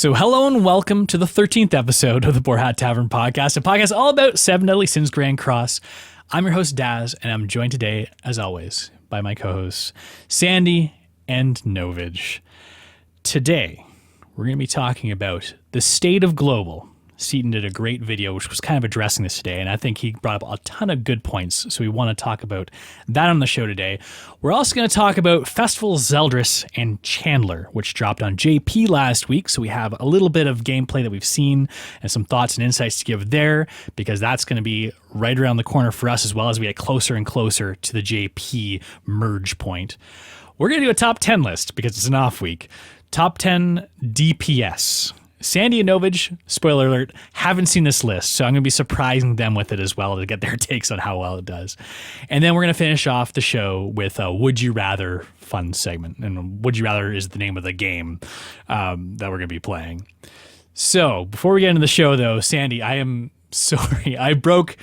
So hello and welcome to the 13th episode of the Boar Hat Tavern Podcast, a podcast all about Seven Deadly Sins Grand Cross. I'm your host, Daz, and I'm joined today, as always, by my co-hosts, Sandyy and Novage. Today, we're going to be talking about the state of global. Seaton did a great video, which was kind of addressing this today, and I think he brought up a ton of good points, so we want to talk about that on the show today. We're also going to talk about Festival Zeldris and Chandler, which dropped on JP last week, so we have a little bit of gameplay that we've seen and some thoughts and insights to give there, because that's going to be right around the corner for us as well as we get closer and closer to the JP merge point. We're going to do a top 10 list, because it's an off week. Top 10 DPS. Sandyy and Novage, spoiler alert, haven't seen this list, so I'm going to be surprising them with it as well to get their takes on how well it does. And then we're going to finish off the show with a Would You Rather fun segment. And Would You Rather is the name of the game that we're going to be playing. So before we get into the show, though, Sandyy, I am sorry. I broke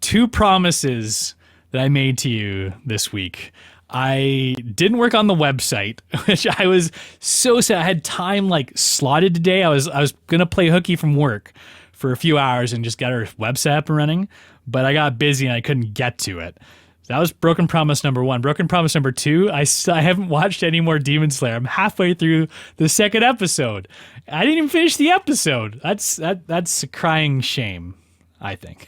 two promises that I made to you this week. I didn't work on the website, which I was so sad. I had time slotted today. I was gonna play hooky from work for a few hours and just get our website up and running, but I got busy and I couldn't get to it. That was broken promise number one. Broken promise number two, I haven't watched any more Demon Slayer. I'm halfway through the second episode. I didn't even finish the episode. That's a crying shame, I think.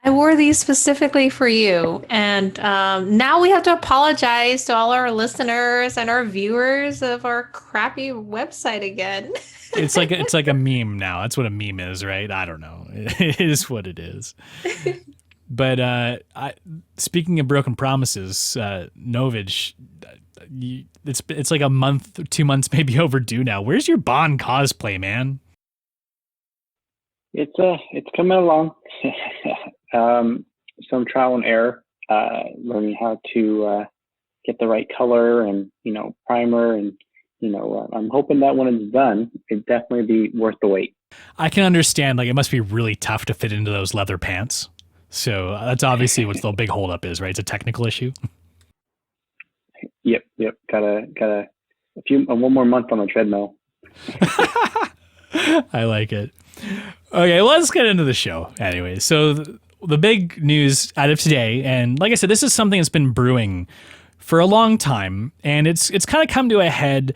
I wore these specifically for you, and now we have to apologize to all our listeners and our viewers of our crappy website again. It's like a meme now. That's what a meme is, right? I don't know. It is what it is. But speaking of broken promises, Novage, it's like a month, 2 months maybe overdue now. Where's your Bond cosplay, man? It's coming along. Some trial and error, learning how to get the right color and primer, and I'm hoping that when it's done, it'd definitely be worth the wait. I can understand, it must be really tough to fit into those leather pants. So that's obviously what the big holdup is, right? It's a technical issue. Yep. Got one more month on the treadmill. I like it. Okay, well, let's get into the show anyway. So the big news out of today, and like I said, this is something that's been brewing for a long time, and it's kind of come to a head,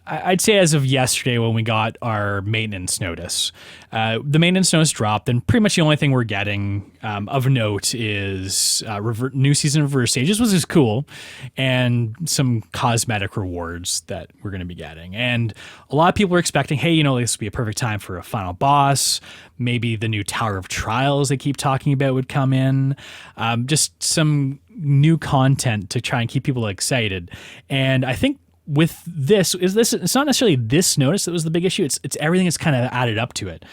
I'd say, as of yesterday when we got our maintenance notice. The maintenance notice dropped, and pretty much the only thing we're getting of note is new season of Reverse Stages, which is cool, and some cosmetic rewards that we're going to be getting. And a lot of people are expecting, hey, this would be a perfect time for a final boss. Maybe the new Tower of Trials they keep talking about would come in. Just some new content to try and keep people excited. And I think with this, it's not necessarily this notice that was the big issue. It's everything that's kind of added up to it.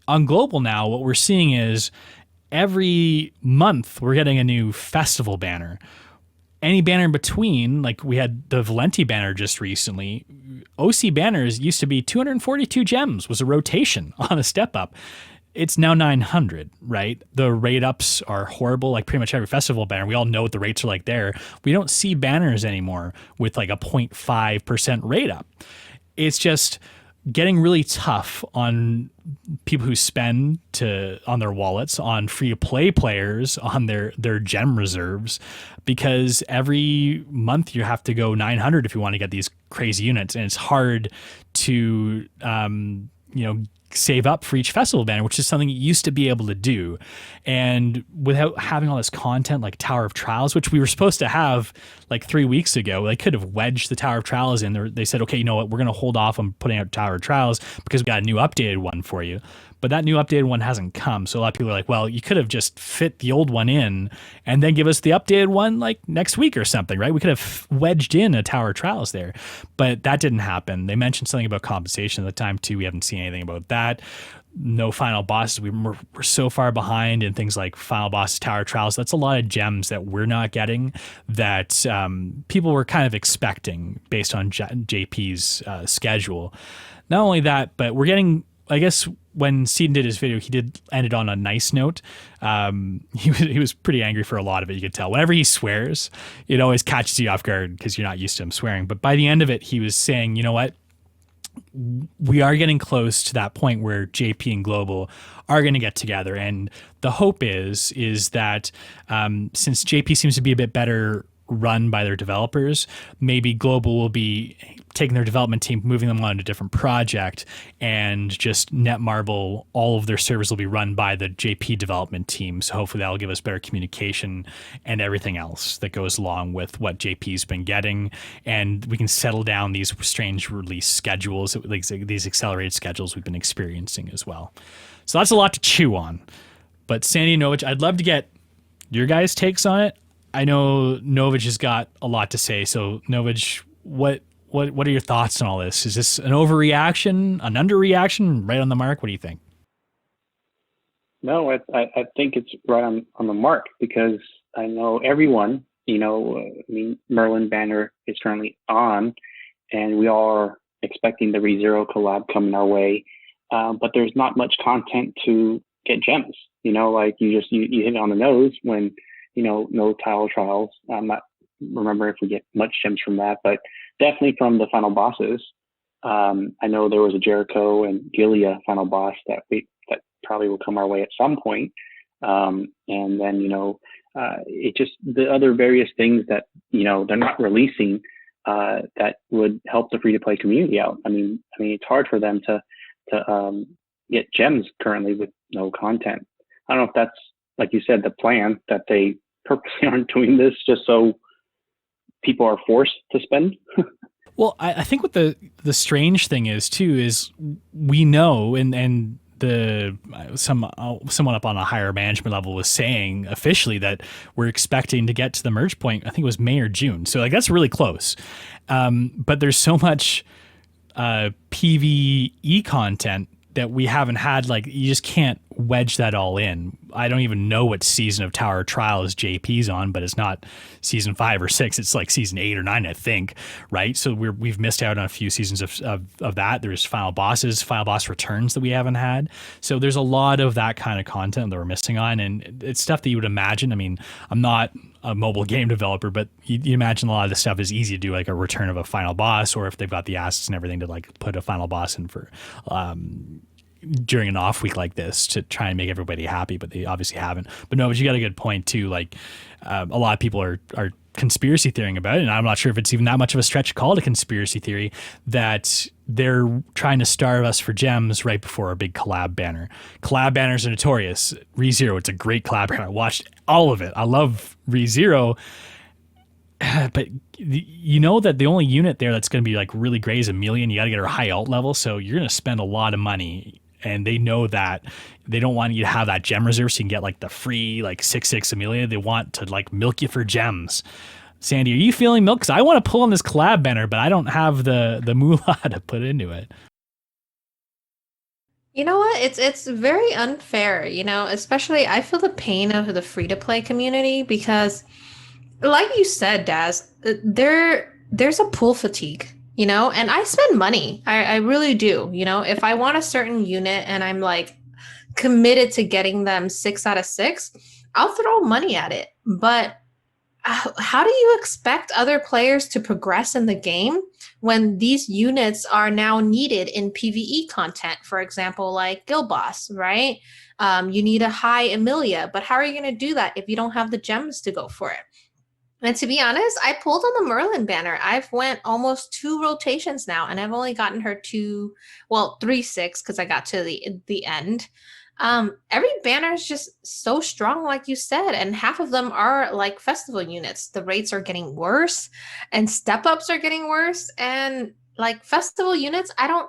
On global now, what we're seeing is every month we're getting a new festival banner. Any banner in between, like we had the Valenti banner just recently. OC banners used to be 242 gems, was a rotation on a step up. It's now 900, right? The rate ups are horrible, like pretty much every festival banner. We all know what the rates are like there. We don't see banners anymore with like a 0.5% rate up. It's just getting really tough on people who spend on their wallets, on free-to-play players, on their gem reserves, because every month you have to go 900 if you want to get these crazy units, and it's hard to save up for each festival banner, which is something you used to be able to do. And without having all this content like Tower of Trials, which we were supposed to have like 3 weeks ago, they could have wedged the Tower of Trials in there. They said, okay, you know what, we're going to hold off on putting out Tower of Trials because we got a new updated one for you. But that new updated one hasn't come. So a lot of people are like, well, you could have just fit the old one in and then give us the updated one like next week or something, right? We could have wedged in a Tower of Trials there, but that didn't happen. They mentioned something about compensation at the time too. We haven't seen anything about that. No final bosses. We're so far behind in things like final bosses, Tower of Trials. That's a lot of gems that we're not getting that people were kind of expecting based on JP's schedule. Not only that, but we're getting, I guess, when Seaton did his video, he did end it on a nice note. He was pretty angry for a lot of it, you could tell. Whenever he swears, it always catches you off guard because you're not used to him swearing. But by the end of it, he was saying, you know what? we are getting close to that point where JP and Global are going to get together. And the hope is that since JP seems to be a bit better run by their developers, maybe Global will be taking their development team, moving them on to a different project, and just Netmarble, all of their servers will be run by the JP development team. So hopefully that'll give us better communication and everything else that goes along with what JP's been getting. And we can settle down these strange release schedules, like these accelerated schedules we've been experiencing as well. So that's a lot to chew on. But Sandyy and Novage, I'd love to get your guys' takes on it. I know Novage has got a lot to say. So Novage, what are your thoughts on all this? Is this an overreaction, an underreaction, right on the mark? What do you think? No, I think it's right on the mark, because I know everyone, Merlin banner is currently on, and we are expecting the ReZero collab coming our way. But there's not much content to get gems. Like you hit it on the nose when, no tile trials. I'm not remember if we get much gems from that, but definitely from the final bosses. I know there was a Jericho and Gilia final boss that probably will come our way at some point. And then, it just the other various things that, they're not releasing that would help the free-to-play community out. I mean, it's hard for them to get gems currently with no content. I don't know if that's, like you said, the plan, that they purposely aren't doing this just so people are forced to spend. Well, I think what the strange thing is too is we know, and someone up on a higher management level was saying officially that we're expecting to get to the merge point. I think it was May or June. So that's really close. But there's so much PvE content that we haven't had. Like, you just can't wedge that all in. I don't even know what season of Tower of Trials JP's on, but it's not season 5 or 6. It's like season 8 or 9, I think, right? So we've missed out on a few seasons of that. There's final boss returns that we haven't had. So there's a lot of that kind of content that we're missing on, and it's stuff that you would imagine. I mean, I'm not a mobile game developer, but you imagine a lot of this stuff is easy to do, like a return of a final boss, or if they've got the assets and everything to like put a final boss in for during an off week like this to try and make everybody happy, but they obviously haven't. But no, but you got a good point too. Like a lot of people are conspiracy theorying about it, and I'm not sure if it's even that much of a stretch to call it a conspiracy theory, that they're trying to starve us for gems right before our big collab banner. Collab banners are notorious. ReZero, it's a great collab banner. I watched all of it. I love ReZero. But you know that the only unit there that's going to be like really great is Amelia, and you got to get her high alt level. So you're going to spend a lot of money, and they know that they don't want you to have that gem reserve so you can get like the free like 6/6 Amelia. They want to like milk you for gems. Sandy, are you feeling milk? Because I want to pull on this collab banner, but I don't have the moolah to put into it. You know what? It's very unfair, especially I feel the pain of the free-to-play community because, like you said, Daz, there's a pool fatigue, and I spend money. I really do. If I want a certain unit and I'm like committed to getting them 6 out of 6, I'll throw money at it. But how do you expect other players to progress in the game when these units are now needed in PvE content? For example, like Guild Boss, right? You need a high Amelia, but how are you going to do that if you don't have the gems to go for it? And to be honest, I pulled on the Merlin banner. I've went almost 2 rotations now, and I've only gotten her 3/6 because I got to the end. Every banner is just so strong, like you said, and half of them are like festival units. The rates are getting worse, and step ups are getting worse, and like festival units, I don't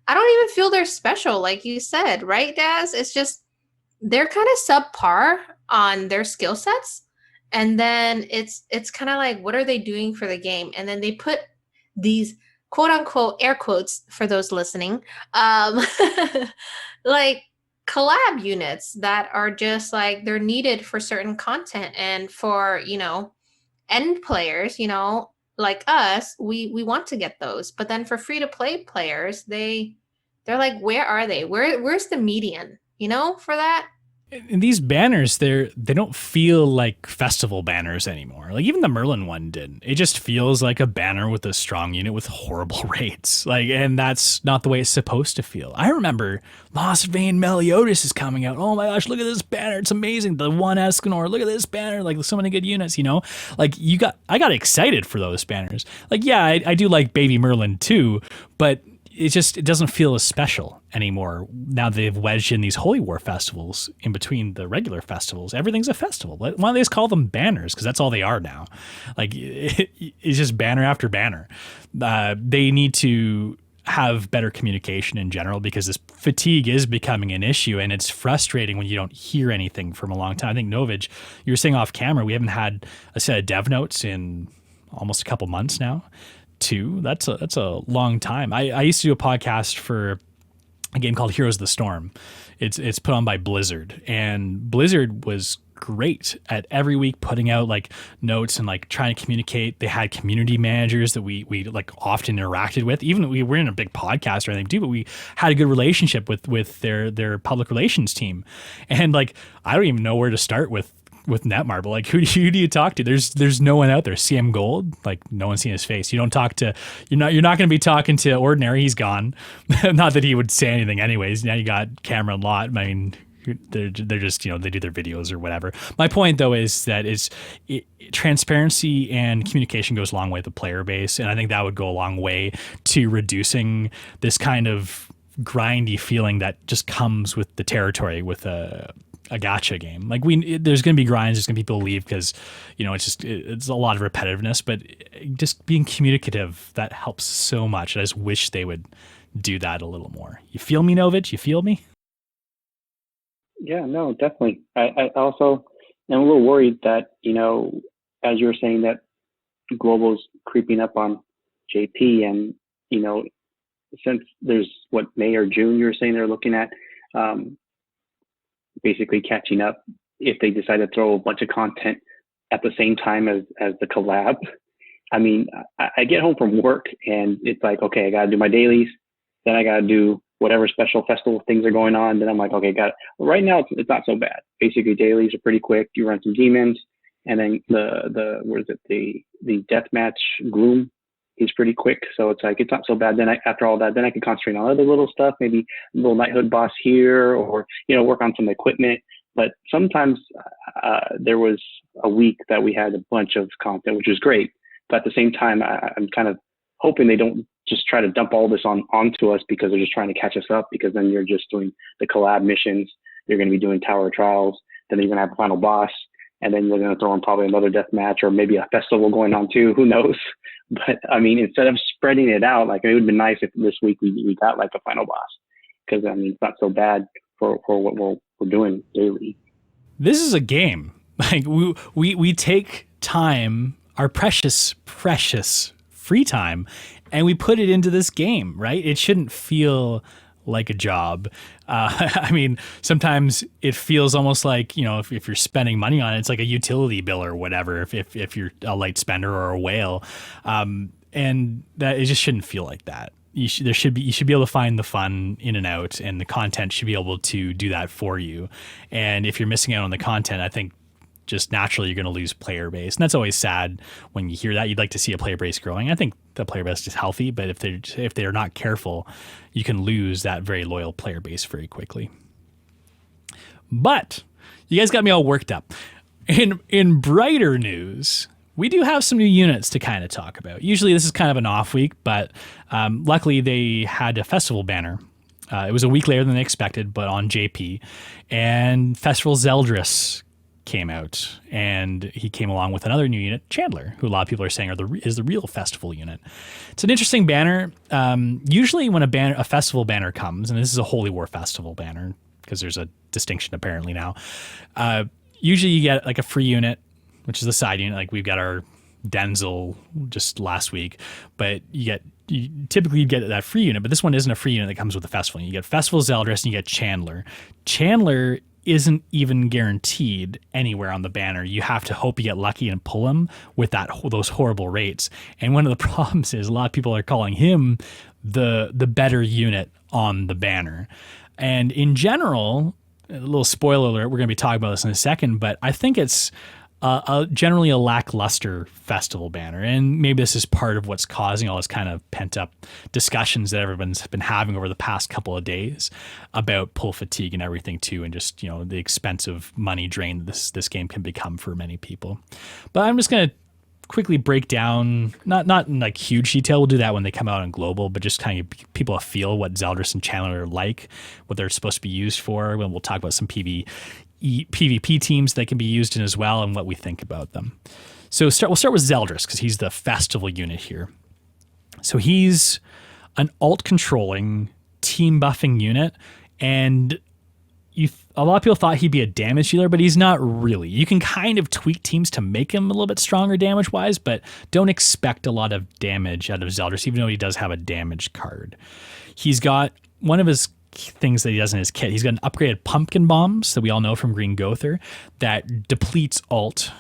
even feel they're special, like you said, right, Daz? It's just they're kind of subpar on their skill sets. And then it's kind of like, what are they doing for the game? And then they put these quote unquote air quotes for those listening, like collab units that are just like they're needed for certain content and for end players, like us, we want to get those. But then for free to play players, they're like, where are they? Where's the median? For that? And these banners, they don't feel like festival banners anymore. Like even the Merlin one didn't. It just feels like a banner with a strong unit with horrible rates. Like, and that's not the way it's supposed to feel. I remember Lost Vein Meliodas is coming out. Oh my gosh, look at this banner. It's amazing. The one Escanor, look at this banner. Like so many good units, you know? Like I got excited for those banners. Like, yeah, I do like Baby Merlin too, but it doesn't feel as special anymore now they've wedged in these Holy War festivals in between the regular festivals. Everything's a festival. Why don't they just call them banners? Because that's all they are now. Like it's just banner after banner. They need to have better communication in general because this fatigue is becoming an issue and it's frustrating when you don't hear anything from a long time. I think Novage, you were saying off camera, we haven't had a set of dev notes in almost a couple months now. Too. That's a long time. I used to do a podcast for a game called Heroes of the Storm. It's put on by Blizzard, and Blizzard was great at every week putting out like notes and like trying to communicate. They had community managers that we like often interacted with. Even we were in a big podcast or anything too, but we had a good relationship with their public relations team. And like I don't even know where to start with Netmarble. Like who do you talk to? There's no one out there. CM Gold, like no one's seen his face. You don't talk to, you're not going to be talking to Ordinary. He's gone. Not that he would say anything anyways. Now you got Cameron Lott. I mean, they're just, you know, they do their videos or whatever. My point though is that transparency and communication goes a long way with the player base. And I think that would go a long way to reducing this kind of grindy feeling that just comes with the territory with a gacha game. Like there's going to be grinds, there's going to be people leave because, you know, it's a lot of repetitiveness, but just being communicative, that helps so much. I just wish they would do that a little more. You feel me, Novage? You feel me? Yeah, no, definitely. I also am a little worried that, you know, as you were saying that Global's creeping up on JP and, you know, since there's May or June you were saying they're looking at, basically catching up if they decide to throw a bunch of content at the same time as the collab. I mean, I get home from work and it's like, okay, I got to do my dailies. Then I got to do whatever special festival things are going on. Then I'm like, okay, got it. Well, right now it's not so bad. Basically dailies are pretty quick. You run some demons and then the deathmatch Gloom, he's pretty quick. So it's like, it's not so bad. Then after all that, then I can concentrate on other little stuff, maybe a little knighthood boss here or, you know, work on some equipment. But sometimes there was a week that we had a bunch of content, which was great. But at the same time, I'm kind of hoping they don't just try to dump all this onto us because they're just trying to catch us up, because then you're just doing the collab missions. You're going to be doing Tower of Trials. Then you're going to have a final boss. And then you're going to throw in probably another death match or maybe a festival going on too. Who knows? But I mean, instead of spreading it out, like it would have been nice if this week we got like a final boss, because I mean, it's not so bad for what we're doing daily. This is a game. Like we take time, our precious free time, and we put it into this game, right? It shouldn't feel like a job. I mean, sometimes it feels almost like, you know, if you're spending money on it, it's like a utility bill or whatever, if you're a light spender or a whale. And that it just shouldn't feel like that. You should be able to find the fun in and out, and the content should be able to do that for you. And if you're missing out on the content, I think just naturally you're going to lose player base. And that's always sad when you hear that. You'd like to see a player base growing. I think the player base is healthy, but if they're not careful, you can lose that very loyal player base very quickly. But you guys got me all worked up. In brighter news, we do have some new units to kind of talk about. Usually this is kind of an off week, but luckily they had a festival banner. It was a week later than they expected, but on JP. And Festival Zeldris came out, and he came along with another new unit, Chandler, who a lot of people are saying is the real festival unit. It's an interesting banner. Usually when a festival banner comes, and this is a Holy War festival banner because there's a distinction apparently now, usually you get like a free unit, which is the side unit. Like we've got our Denzel just last week, but you typically get that free unit, but this one isn't a free unit that comes with the festival. You get Festival Zeldris and you get Chandler. Chandler isn't even guaranteed anywhere on the banner. You have to hope you get lucky and pull him with those horrible rates. And one of the problems is a lot of people are calling him the better unit on the banner. And in general, a little spoiler alert, we're going to be talking about this in a second, but I think it's generally a lackluster festival banner. And maybe this is part of what's causing all this kind of pent up discussions that everyone's been having over the past couple of days about pull fatigue and everything too. And just, the expensive money drain this game can become for many people. But I'm just going to quickly break down, not in like huge detail. We'll do that when they come out on global, but just kind of give people a feel what Zeldris and Chandler are like, what they're supposed to be used for. When we'll talk about some PvP teams that can be used in as well, and what we think about them. So we'll start with Zeldris because he's the festival unit here. So he's an alt controlling team buffing unit, and a lot of people thought he'd be a damage dealer, but he's not really. You can kind of tweak teams to make him a little bit stronger damage-wise, but don't expect a lot of damage out of Zeldris, even though he does have a damage card. He's got one of his things that he does in his kit. He's got an upgraded pumpkin bombs that we all know from Green Gother that depletes alt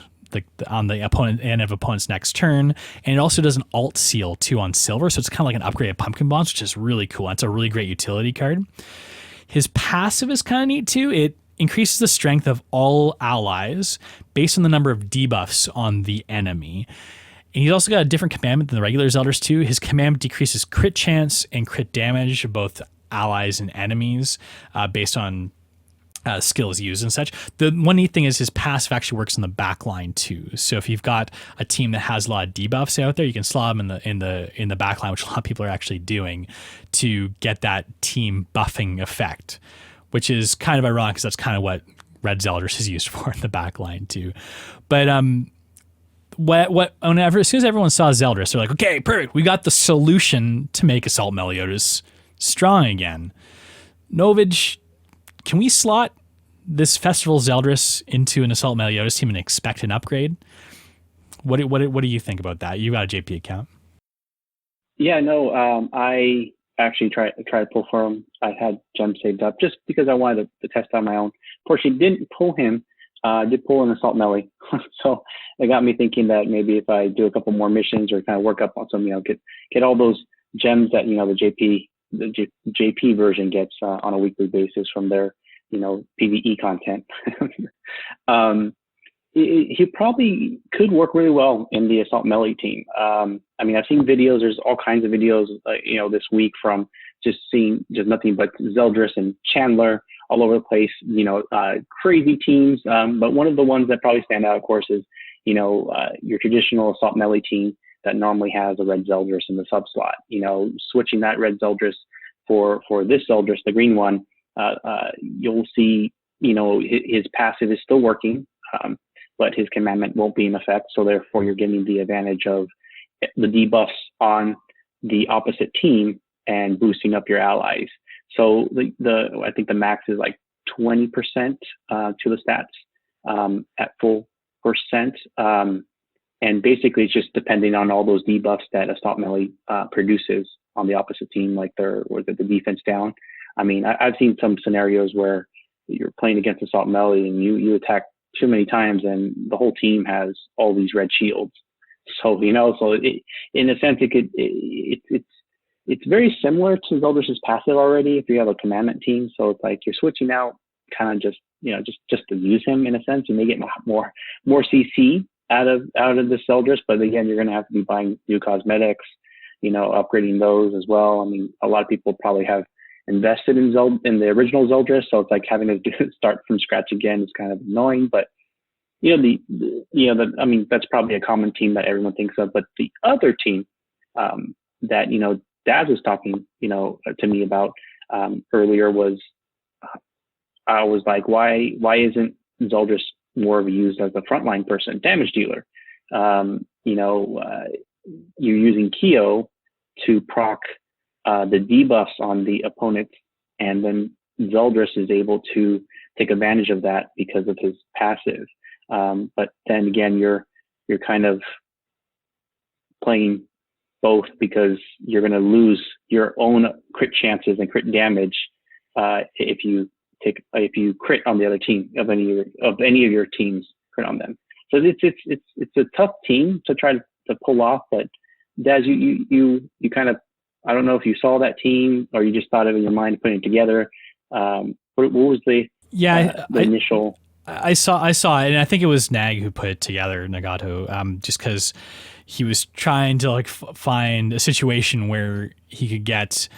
on the end of opponent's next turn, and it also does an alt seal too on silver, so it's kind of like an upgraded pumpkin bombs, which is really cool. It's a really great utility card. His passive is kind of neat too. It increases the strength of all allies based on the number of debuffs on the enemy. And he's also got a different commandment than the regular Zeldris too. His commandment decreases crit chance and crit damage of both allies and enemies based on skills used and such. The one neat thing is his passive actually works in the back line too. So if you've got a team that has a lot of debuffs out there, you can slot them in the back line, which a lot of people are actually doing to get that team buffing effect, which is kind of ironic because that's kind of what Red Zeldris is used for in the back line too. But as soon as everyone saw Zeldris, they're like, okay, perfect. We got the solution to make Assault Meliodas strong again. Novage, can we slot this festival Zeldris into an Assault Meliodas team and expect an upgrade? What do you think about that? You got a JP account. Yeah, no, I actually tried to pull for him. I had gems saved up just because I wanted to test on my own. Unfortunately, didn't pull him. Did pull an Assault Melee. So it got me thinking that maybe if I do a couple more missions or kind of work up on some, get all those gems that, the JP version gets on a weekly basis from their, PvE content. He probably could work really well in the Assault Melee team. I've seen videos. There's all kinds of videos, this week from just nothing but Zeldris and Chandler all over the place. Crazy teams. But one of the ones that probably stand out, of course, is your traditional Assault Melee team that normally has a red Zeldris in the sub slot. Switching that red Zeldris for this Zeldris, the green one, you'll see, his passive is still working, but his commandment won't be in effect. So therefore, you're getting the advantage of the debuffs on the opposite team and boosting up your allies. So I think the max is like 20% to the stats at full percent. And basically, it's just depending on all those debuffs that Assault Melee produces on the opposite team, like the defense down. I've seen some scenarios where you're playing against Assault Melee and you attack too many times and the whole team has all these red shields. So, in a sense, it's very similar to Zeldris' passive already if you have a commandment team. So it's like you're switching out kind of just to use him in a sense. You may get more CC out of the Zeldris, but again, you're going to have to be buying new cosmetics, upgrading those as well. A lot of people probably have invested in the original Zeldris, so it's like having to start from scratch again is kind of annoying. But that's probably a common team that everyone thinks of. But the other team that Daz was talking to me about earlier was I was like, why isn't Zeldris more of used as a frontline person, damage dealer? You're using Kyo to proc the debuffs on the opponent, and then Zeldris is able to take advantage of that because of his passive. But then again, you're kind of playing both because you're going to lose your own crit chances and crit damage if you crit on the other team of any of your teams crit on them. So it's a tough team to try to pull off. But Daz, you kind of, I don't know if you saw that team or you just thought of it in your mind putting it together. What was the Yeah, the initial. I saw it, and I think it was Nag who put it together, Nagato, just because he was trying to like find a situation where he could get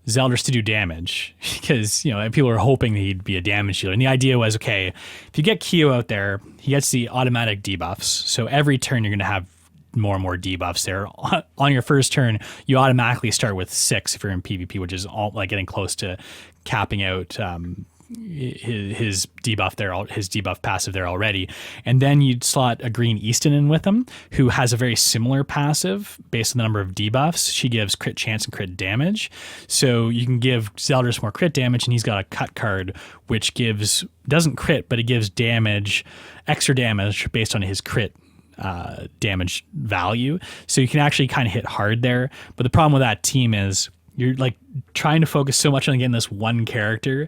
Zeldris to do damage, because people are hoping that he'd be a damage dealer, and the idea was, okay, if you get Kyo out there, he gets the automatic debuffs, so every turn you're going to have more and more debuffs there. On your first turn, you automatically start with 6 if you're in PvP, which is all like getting close to capping out his debuff there, his debuff passive there already. And then you'd slot a green Easton in with him, who has a very similar passive based on the number of debuffs. She gives crit chance and crit damage. So you can give Zeldris more crit damage, and he's got a cut card, which doesn't crit, but it gives damage, extra damage based on his crit damage value. So you can actually kind of hit hard there. But the problem with that team is you're like trying to focus so much on getting this one character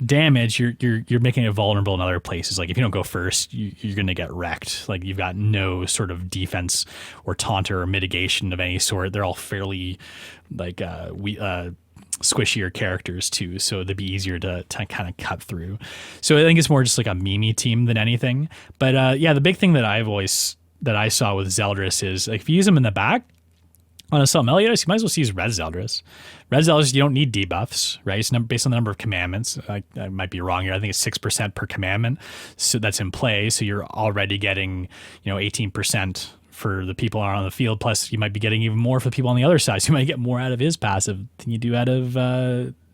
damage, you're making it vulnerable in other places. Like if you don't go first, you're going to get wrecked. Like you've got no sort of defense or taunter or mitigation of any sort. They're all fairly like squishier characters too, so they'd be easier to kind of cut through. So I think it's more just like a meme team than anything. But yeah, the big thing that I saw with Zeldris is like if you use him in the back on a Assault Meliodas, you might as well use Red Zeldris. Red Zeldris, you don't need debuffs, right? It's based on the number of commandments. I might be wrong here. I think it's 6% per commandment, so that's in play. So you're already getting 18% for the people on the field. Plus, you might be getting even more for the people on the other side. So you might get more out of his passive than you do out of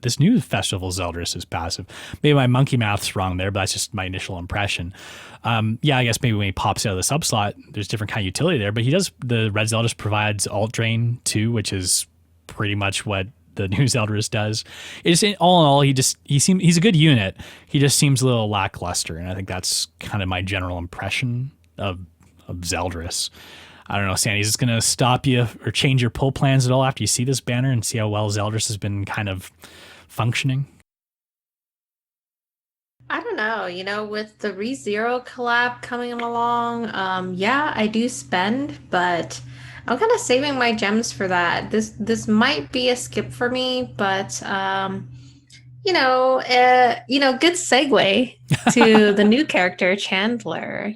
this new Festival Zeldris' passive. Maybe my monkey math's wrong there, but that's just my initial impression. Yeah, I guess maybe when he pops out of the subslot, there's different kind of utility there. But the Red Zeldris provides alt drain too, which is pretty much what the new Zeldris does. It's all in all, he's a good unit. He just seems a little lackluster, and I think that's kind of my general impression of Zeldris. I don't know, Sandy, is this going to stop you or change your pull plans at all after you see this banner and see how well Zeldris has been kind of functioning? I don't know, with the ReZero collab coming along, yeah, I do spend, but I'm kind of saving my gems for that. This might be a skip for me, but good segue to the new character Chandler.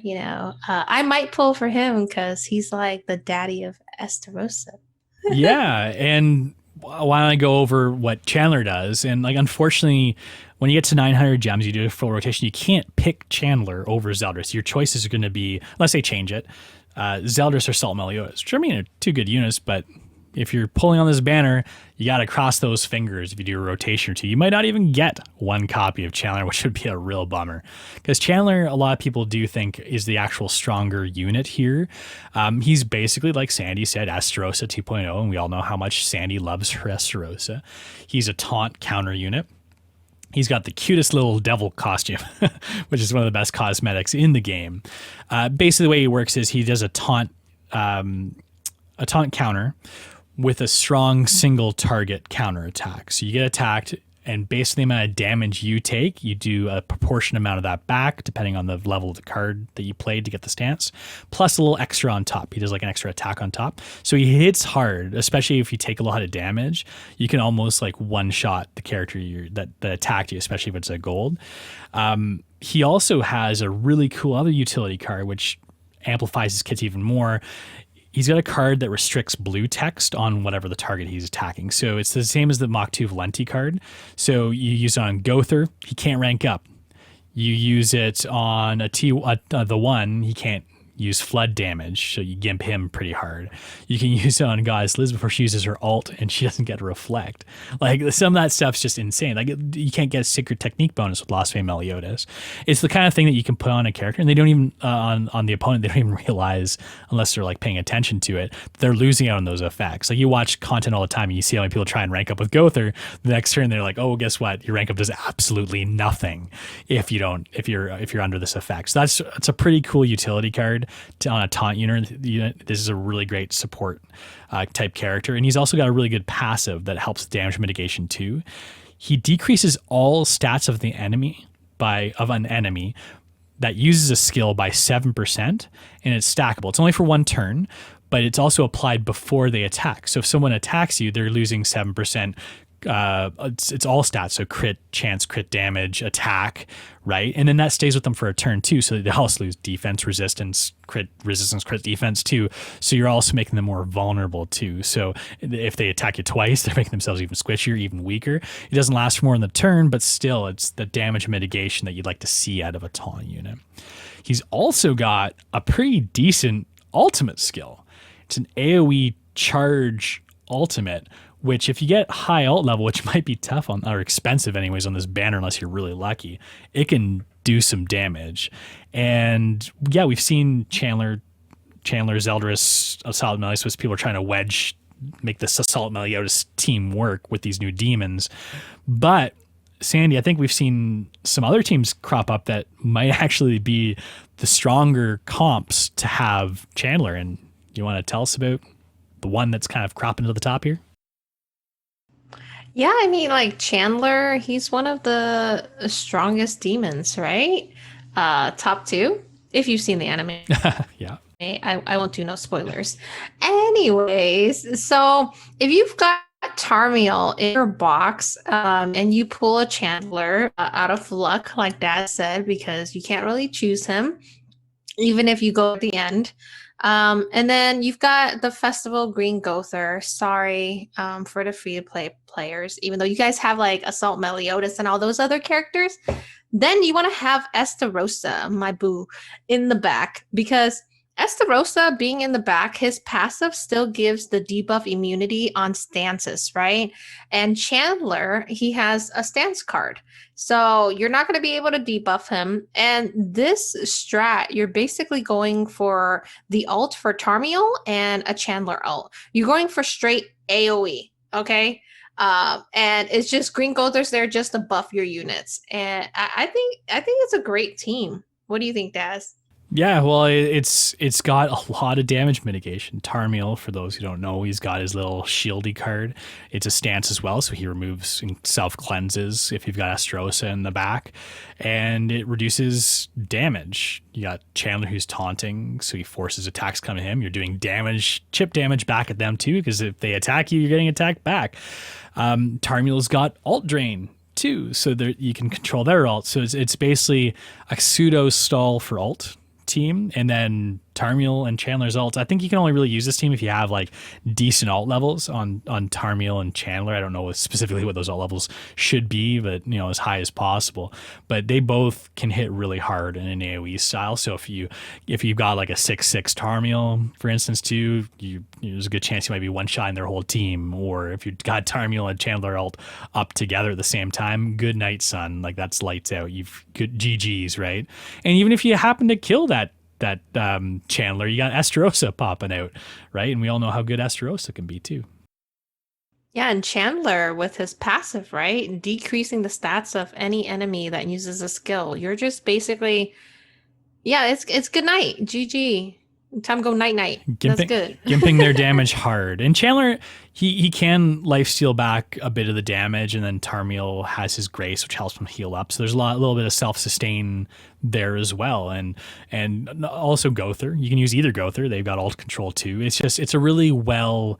I might pull for him because he's like the daddy of Estarossa. Yeah, and why don't I go over what Chandler does? And like, unfortunately, when you get to 900 gems, you do a full rotation. You can't pick Chandler over Zeldris. Your choices are going to be, unless they change it, Zeldris or Assault Meliodas, which I mean are two good units, but if you're pulling on this banner, you got to cross those fingers. If you do a rotation or two, you might not even get one copy of Chandler, which would be a real bummer. Because Chandler, a lot of people do think is the actual stronger unit here. He's basically, like Sandy said, Estarossa 2.0, and we all know how much Sandy loves her Estarossa. He's a taunt counter unit. He's got the cutest little devil costume, which is one of the best cosmetics in the game. Basically, the way he works is he does a taunt counter with a strong single target counter attack. So you get attacked, and based on the amount of damage you take, you do a proportionate amount of that back, depending on the level of the card that you played to get the stance, plus a little extra on top. He does like an extra attack on top. So he hits hard, especially if you take a lot of damage. You can almost like one-shot the character that attacked you, especially if it's a gold. He also has a really cool other utility card, which amplifies his kits even more. He's got a card that restricts blue text on whatever the target he's attacking. So it's the same as the Mach 2 Valenti card. So you use it on Gother, he can't rank up. You use it on the one, he can't use flood damage, so you gimp him pretty hard. You can use it on Goddess Liz before she uses her ult and she doesn't get a reflect. Like, some of that stuff's just insane. Like, you can't get a secret technique bonus with Lost Fame Meliodas. It's the kind of thing that you can put on a character, and they don't even on the opponent, they don't even realize, unless they're like paying attention to it, they're losing out on those effects. Like, you watch content all the time and you see how many people try and rank up with Gother. The next turn they're like, oh, guess what, your rank up does absolutely nothing if you're under this effect. So that's a pretty cool utility card on a taunt unit. This is a really great support type character, and he's also got a really good passive that helps damage mitigation too. He decreases all stats of an enemy that uses a skill by 7%, and it's stackable. It's only for one turn, but it's also applied before they attack. So if someone attacks you, they're losing 7% it's all stats, so crit chance, crit damage, attack, right? And then that stays with them for a turn too, so they also lose defense, resistance, crit defense too. So you're also making them more vulnerable too. So if they attack you twice, they're making themselves even squishier, even weaker. It doesn't last for more than the turn, but still, it's the damage mitigation that you'd like to see out of a taunt unit. He's also got a pretty decent ultimate skill. It's an AoE charge ultimate, which if you get high ult level, which might be tough on, or expensive anyways on this banner unless you're really lucky, it can do some damage. And yeah, we've seen Chandler, Zeldris, Assault Meliodas, people are trying to make this Assault Meliodas team work with these new demons. But Sandy, I think we've seen some other teams crop up that might actually be the stronger comps to have Chandler. And you want to tell us about the one that's kind of cropping to the top here? Yeah, I mean, like Chandler, he's one of the strongest demons, right? Top 2, if you've seen the anime. Yeah. I won't do no spoilers. Anyways, so if you've got Tarmiel in your box and you pull a Chandler out of luck, like Dad said, because you can't really choose him, even if you go at the end. And then you've got the Festival Green Gother. Sorry for the free-to-play players, even though you guys have like Assault Meliodas and all those other characters. Then you want to have Estarossa, my boo, in the back, because Estarossa being in the back, his passive still gives the debuff immunity on stances, right? And Chandler, he has a stance card. So you're not going to be able to debuff him. And this strat, you're basically going for the ult for Tarmiel and a Chandler ult. You're going for straight AoE, okay? And it's just Green Gothers there just to buff your units. And I think it's a great team. What do you think, Daz? Yeah, well, it's got a lot of damage mitigation. Tarmiel, for those who don't know, he's got his little shieldy card. It's a stance as well, so he removes and self-cleanses if you've got Estarossa in the back, and it reduces damage. You got Chandler who's taunting, so he forces attacks coming to him. You're doing damage, chip damage back at them too, because if they attack you, you're getting attacked back. Tarmiel's got ult drain too, so you can control their ult. So it's basically a pseudo stall for ult team, and then Tarmiel and Chandler's ults. I think you can only really use this team if you have like decent ult levels on Tarmiel and Chandler. I don't know specifically what those ult levels should be, but as high as possible. But they both can hit really hard in an AoE style. So if you've got like a 6/6 Tarmiel, for instance, too, there's a good chance you might be one-shotting their whole team. Or if you've got Tarmiel and Chandler ult up together at the same time, good night, son. Like that's lights out. You've good GGs, right? And even if you happen to kill that Chandler, you got Estarossa popping out, right? And we all know how good Estarossa can be too. Yeah, and Chandler with his passive, right? Decreasing the stats of any enemy that uses a skill. You're just basically, yeah, it's good night. GG. Time to go night. That's good. Gimping their damage hard. And Chandler, he can lifesteal back a bit of the damage, and then Tarmiel has his grace, which helps him heal up. So there's a little bit of self-sustain there as well. And also Gother. You can use either Gother. They've got ult control too. It's a really well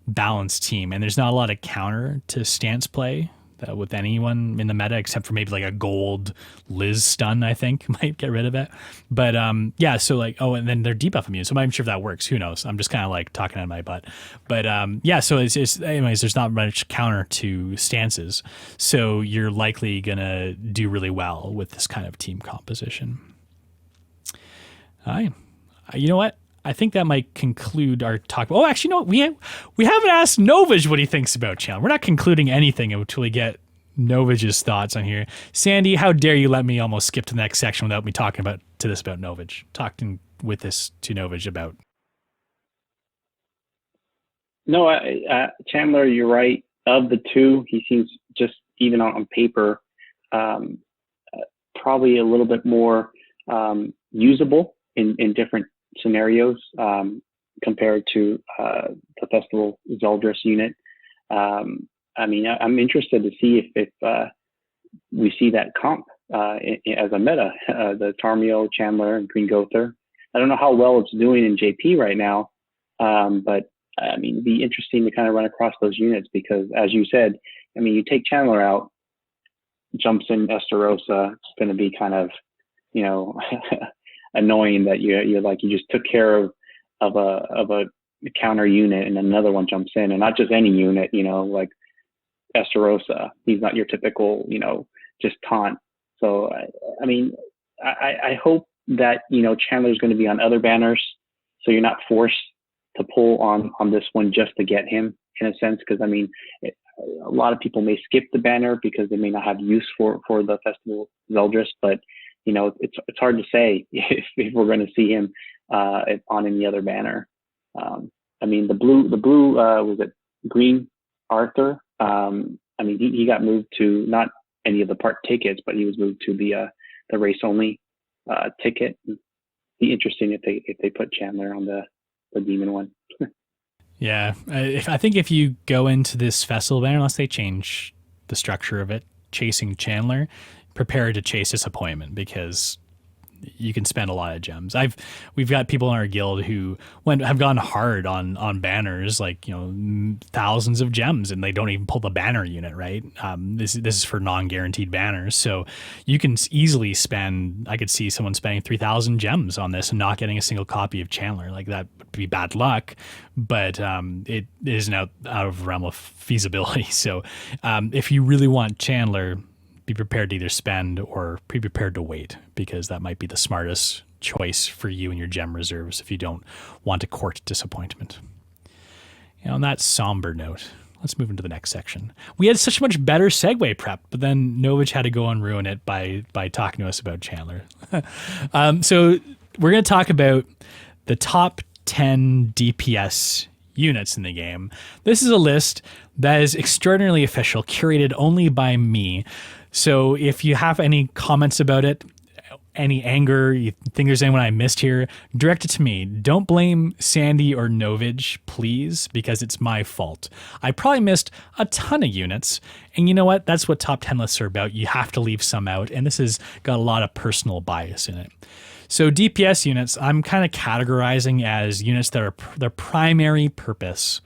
balanced team, and there's not a lot of counter to stance play with anyone in the meta, except for maybe like a gold Liz stun, I think might get rid of it. But yeah, so like, and then they're debuff immune, so I'm not even sure if that works. Who knows? I'm just kind of like talking out of my butt. But yeah, so it's anyways, there's not much counter to stances, so you're likely gonna do really well with this kind of team composition. You know what? I think that might conclude our talk. Oh, actually, no, we haven't asked Novage what he thinks about Chandler. We're not concluding anything until we get Novage's thoughts on here. Sandy, how dare you let me almost skip to the next section without me talking about Novage? Talking with this to Novage about. No, Chandler, you're right. Of the two, he seems just even on paper, probably a little bit more usable in different scenarios compared to the Festival Zeldris unit. I mean, I'm interested to see if we see that comp as a meta, the Tarmiel, Chandler, and Green Gother. I don't know how well it's doing in JP right now, but I mean, it'd be interesting to kind of run across those units because, as you said, I mean, you take Chandler out, jumps in Estarossa. It's going to be kind of, annoying that you're like, you just took care of a counter unit and another one jumps in, and not just any unit, like Estarossa. He's not your typical, just taunt. So, I mean, I hope that, Chandler's going to be on other banners, so you're not forced to pull on this one just to get him, in a sense, because, I mean, a lot of people may skip the banner because they may not have use for the festival Zeldris, but, it's hard to say if we're going to see him on any other banner. I mean, the blue was it Green Arthur? I mean, he got moved to not any of the park tickets, but he was moved to the race only ticket. It'd be interesting if they put Chandler on the demon one. Yeah, I think if you go into this festival banner, unless they change the structure of it, chasing Chandler, prepare to chase disappointment, because you can spend a lot of gems. We've got people in our guild who have gone hard on banners, like, thousands of gems, and they don't even pull the banner unit, right? This is for non-guaranteed banners, so you can easily spend. I could see someone spending 3,000 gems on this and not getting a single copy of Chandler. Like, that would be bad luck, but it isn't out of the realm of feasibility. So if you really want Chandler, be prepared to either spend or be prepared to wait, because that might be the smartest choice for you and your gem reserves if you don't want to court disappointment. On that somber note, let's move into the next section. We had such much better segue prep, but then Novage had to go and ruin it by talking to us about Chandler. So we're going to talk about the top 10 DPS units in the game. This is a list that is extraordinarily official, curated only by me. So if you have any comments about it, any anger, you think there's anyone I missed here, direct it to me. Don't blame Sandyy or Novage, please, because it's my fault. I probably missed a ton of units, and you know what? That's what top 10 lists are about. You have to leave some out, and this has got a lot of personal bias in it. So DPS units, I'm kind of categorizing as units that are their primary purpose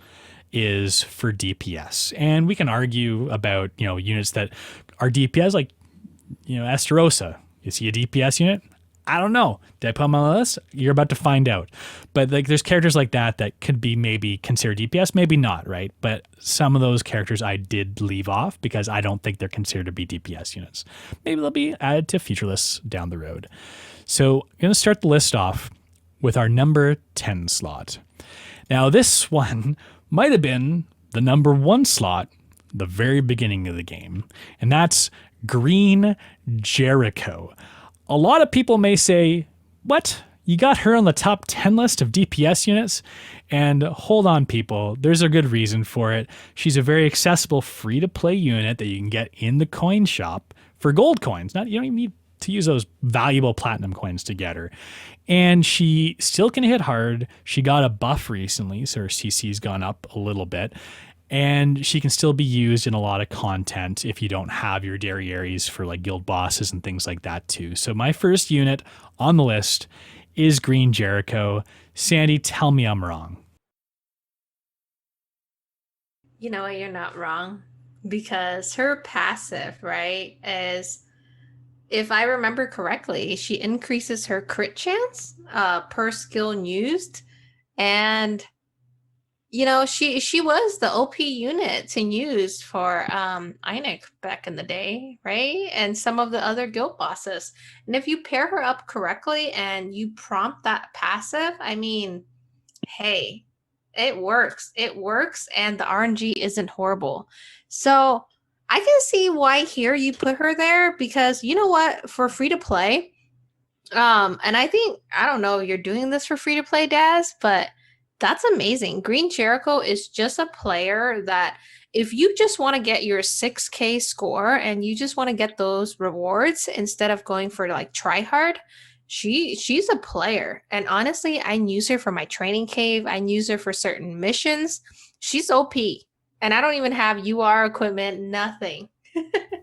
is for DPS. And we can argue about, units that are DPS, like, Estarossa. Is he a DPS unit? I don't know. Did I put him on the list? You're about to find out. But there's characters like that could be maybe considered DPS, maybe not, right? But some of those characters I did leave off because I don't think they're considered to be DPS units. Maybe they'll be added to future lists down the road. So I'm going to start the list off with our number 10 slot. Now, this one might have been the number 1 slot the very beginning of the game, and that's Green Jericho. A lot of people may say, what? You got her on the top 10 list of DPS units? And hold on, people, there's a good reason for it. She's a very accessible free-to-play unit that you can get in the coin shop for gold coins. You don't even need to use those valuable platinum coins to get her. And she still can hit hard. She got a buff recently, so her CC's gone up a little bit. And she can still be used in a lot of content if you don't have your derrieres for like guild bosses and things like that too. So my first unit on the list is Green Jericho. Sandy, tell me I'm wrong. You know what? You're not wrong, because her passive, right, is, if I remember correctly, she increases her crit chance per skill used. And she was the OP unit to use for Einik back in the day, right? And some of the other guild bosses. And if you pair her up correctly and you prompt that passive, I mean, hey, it works. It works, and the RNG isn't horrible. So I can see why here you put her there, because you know what? For free to play, and I don't know if you're doing this for free to play, Daz, but that's amazing. Green Jericho is just a player that if you just want to get your 6K score and you just want to get those rewards instead of going for like try hard, she's a player. And honestly, I use her for my training cave. I use her for certain missions. She's OP. And I don't even have UR equipment, nothing.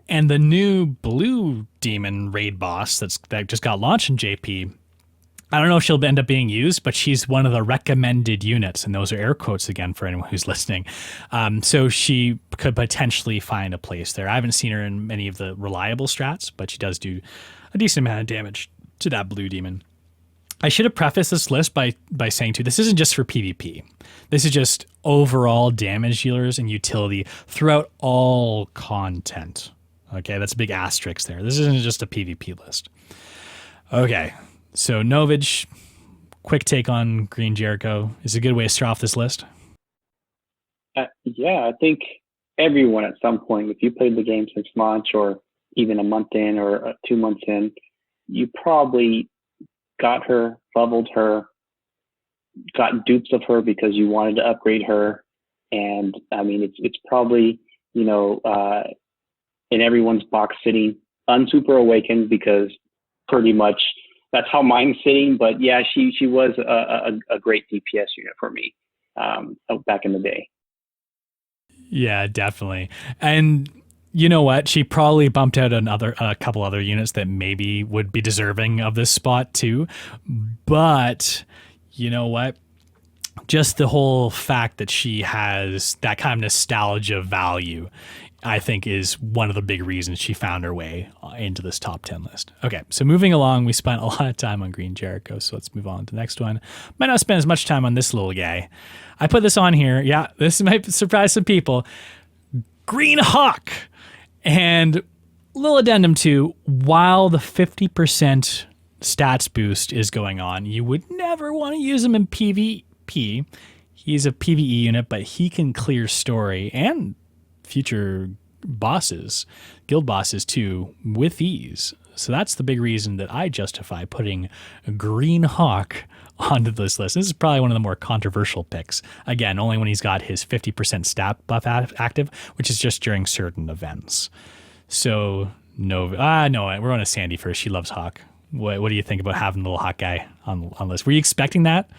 And the new blue demon raid boss that just got launched in JP I don't know if she'll end up being used, but she's one of the recommended units, and those are air quotes again for anyone who's listening. So she could potentially find a place there. I haven't seen her in many of the reliable strats, but she does do a decent amount of damage to that blue demon. I should have prefaced this list by saying too, this isn't just for PvP. This is just overall damage dealers and utility throughout all content. Okay, that's a big asterisk there. This isn't just a PvP list. Okay. So, Novage, quick take on Green Jericho. Is it a good way to start off this list? Yeah, I think everyone at some point, if you played the game since launch or even a month in or 2 months in, you probably got her, leveled her, got dupes of her because you wanted to upgrade her. And I mean, it's probably, in everyone's box sitting unsuper awakened because pretty much that's how mine's sitting. But yeah, she was a great DPS unit for me back in the day. Yeah, definitely. And you know what? She probably bumped out a couple other units that maybe would be deserving of this spot too. But you know what? Just the whole fact that she has that kind of nostalgia value, I think, is one of the big reasons she found her way into this top 10 list. Okay, so moving along, we spent a lot of time on Green Jericho, so let's move on to the next one. Might not spend as much time on this little guy. I put this on here. Yeah, this might surprise some people. Green Hawk. And little addendum too, while the 50% stats boost is going on, you would never want to use him in PvP. He's a PvE unit, but he can clear story and future bosses, guild bosses too, with ease. So that's the big reason that I justify putting Green Hawk onto this list. This is probably one of the more controversial picks. Again, only when he's got his 50% stat buff active, which is just during certain events. So no, we're on a Sandy first. She loves Hawk. What do you think about having the little Hawk guy on the list? Were you expecting that?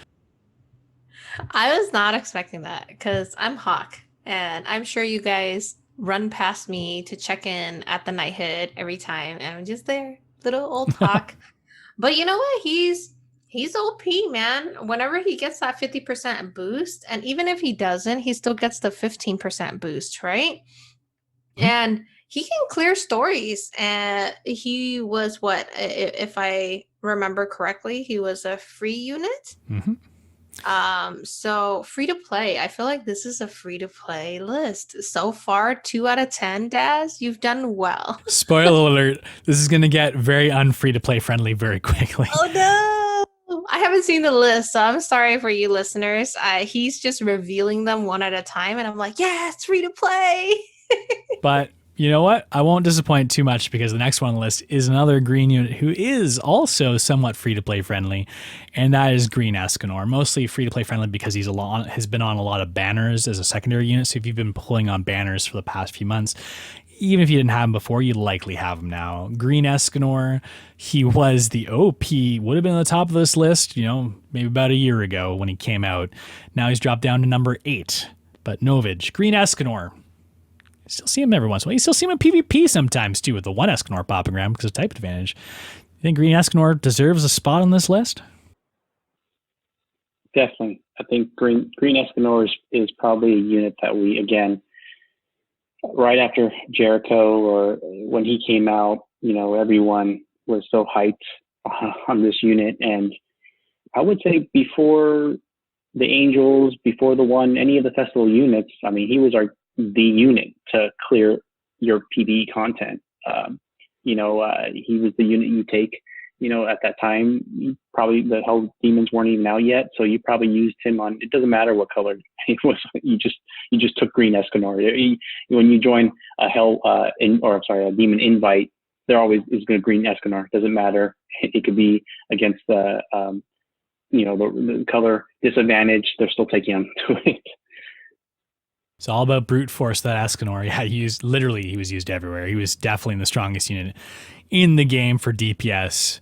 I was not expecting that because I'm Hawk, and I'm sure you guys run past me to check in at the Nighthead every time, and I'm just there, little old Hawk. But you know what? He's OP, man. Whenever he gets that 50% boost, and even if he doesn't, he still gets the 15% boost, right? Mm-hmm. And he can clear stories. And he was if I remember correctly, he was a free unit. Mm-hmm. So free to play. I feel like this is a free to play list. So far, 2 out of 10, Daz, you've done well. Spoiler alert. This is going to get very unfree to play friendly very quickly. Oh no. I haven't seen the list, so I'm sorry for you listeners. He's just revealing them one at a time, and I'm like, yeah, it's free to play. But you know what? I won't disappoint too much because the next one on the list is another green unit who is also somewhat free-to-play friendly, and that is Green Escanor. Mostly free-to-play friendly because has been on a lot of banners as a secondary unit. So if you've been pulling on banners for the past few months, even if you didn't have him before, you likely have him now. Green Escanor, he was the OP, would have been on the top of this list, maybe about a year ago when he came out. Now he's dropped down to number 8. But Novage, Green Escanor. Still see him every once in a while. You still see him in PvP sometimes too, with the one Escanor popping around because of type advantage. You think Green Escanor deserves a spot on this list? Definitely. I think Green Escanor is probably a unit that we, again, right after Jericho or when he came out, everyone was so hyped on this unit. And I would say before the Angels, before any of the festival units, I mean, he was the unit to clear your PvE content. He was the unit you take, at that time, probably the Hell Demons weren't even out yet. So you probably used him on, it doesn't matter what color he was. You just took Green Escanor. When you join a Demon invite, there always is going to Green Escanor. Doesn't matter. It could be against the color disadvantage. They're still taking on to it. It's all about brute force, that Escanor. Yeah, he was used everywhere. He was definitely the strongest unit in the game for DPS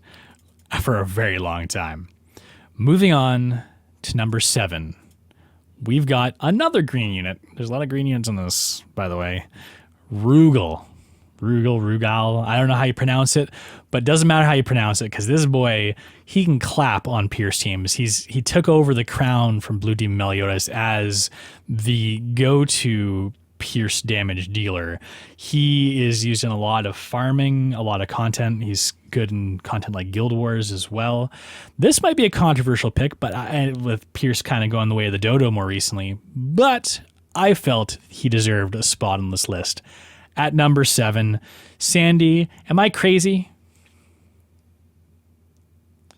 for a very long time. Moving on to number 7. We've got another green unit. There's a lot of green units on this, by the way. Rugal. Rugal. I don't know how you pronounce it, but it doesn't matter how you pronounce it because this boy, he can clap on Pierce teams. He took over the crown from Blue Demon Meliodas as the go-to Pierce damage dealer. He is used in a lot of farming, a lot of content. He's good in content like Guild Wars as well. This might be a controversial pick, but with Pierce kind of going the way of the dodo more recently, but I felt he deserved a spot on this list. At number 7, Sandyy. Am I crazy?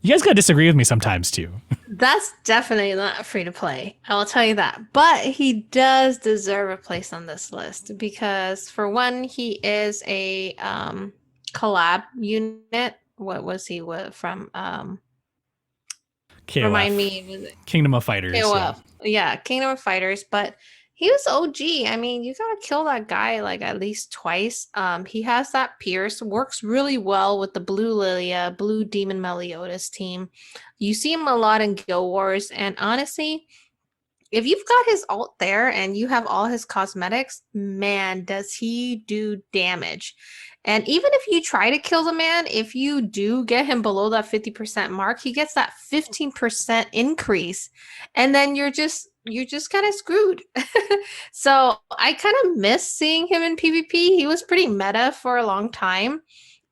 You guys gotta disagree with me sometimes too. That's definitely not free to play. I will tell you that. But he does deserve a place on this list because, for one, he is a collab unit. What was he from? KOF. Remind me. Was it Kingdom of Fighters. KOF. Yeah, Kingdom of Fighters. But he was OG. I mean, you gotta kill that guy like at least twice. He has that Pierce, works really well with the Blue Lilia, Blue Demon Meliodas team. You see him a lot in Guild Wars, and honestly, if you've got his ult there and you have all his cosmetics, man, does he do damage. And even if you try to kill the man, if you do get him below that 50% mark, he gets that 15% increase. And then you're just kind of screwed. So I kind of miss seeing him in PvP. He was pretty meta for a long time.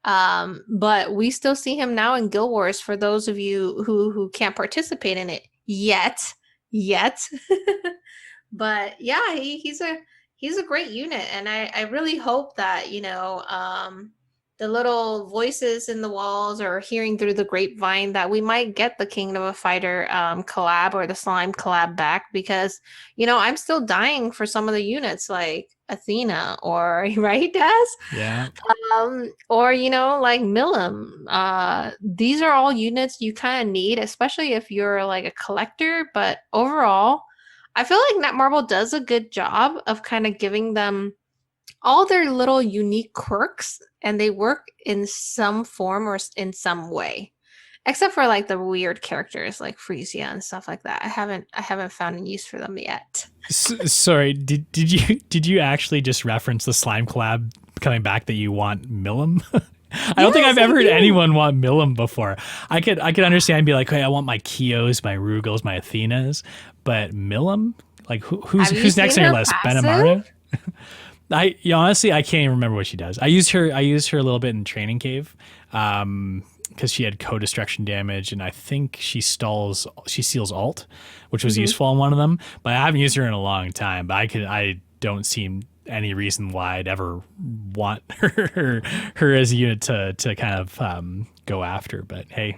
But we still see him now in Guild Wars for those of you who can't participate in it yet. But yeah, he's a great unit, and I really hope that, the little voices in the walls or hearing through the grapevine that we might get the Kingdom of Fighter collab or the Slime collab back, because I'm still dying for some of the units like Athena or right, Daz? Yeah. Or like Milim. These are all units you kind of need, especially if you're like a collector. But overall, I feel like Netmarble does a good job of kind of giving them all their little unique quirks, and they work in some form or in some way, except for like the weird characters like Frisia and stuff like that. I haven't found a use for them yet. Sorry, did you actually just reference the Slime collab coming back that you want Milim? I don't think I've ever heard anyone want Milim before. I could understand and be like, hey, I want my Kios, my Rugals, my Athenas, but Milim? Like who's next on your list? Benamara? Honestly, I can't even remember what she does. I used her a little bit in Training Cave, because she had co-destruction damage, and I think she seals ult, which was useful on one of them. But I haven't used her in a long time. But I don't see any reason why I'd ever want her as a unit to kind of go after. But hey,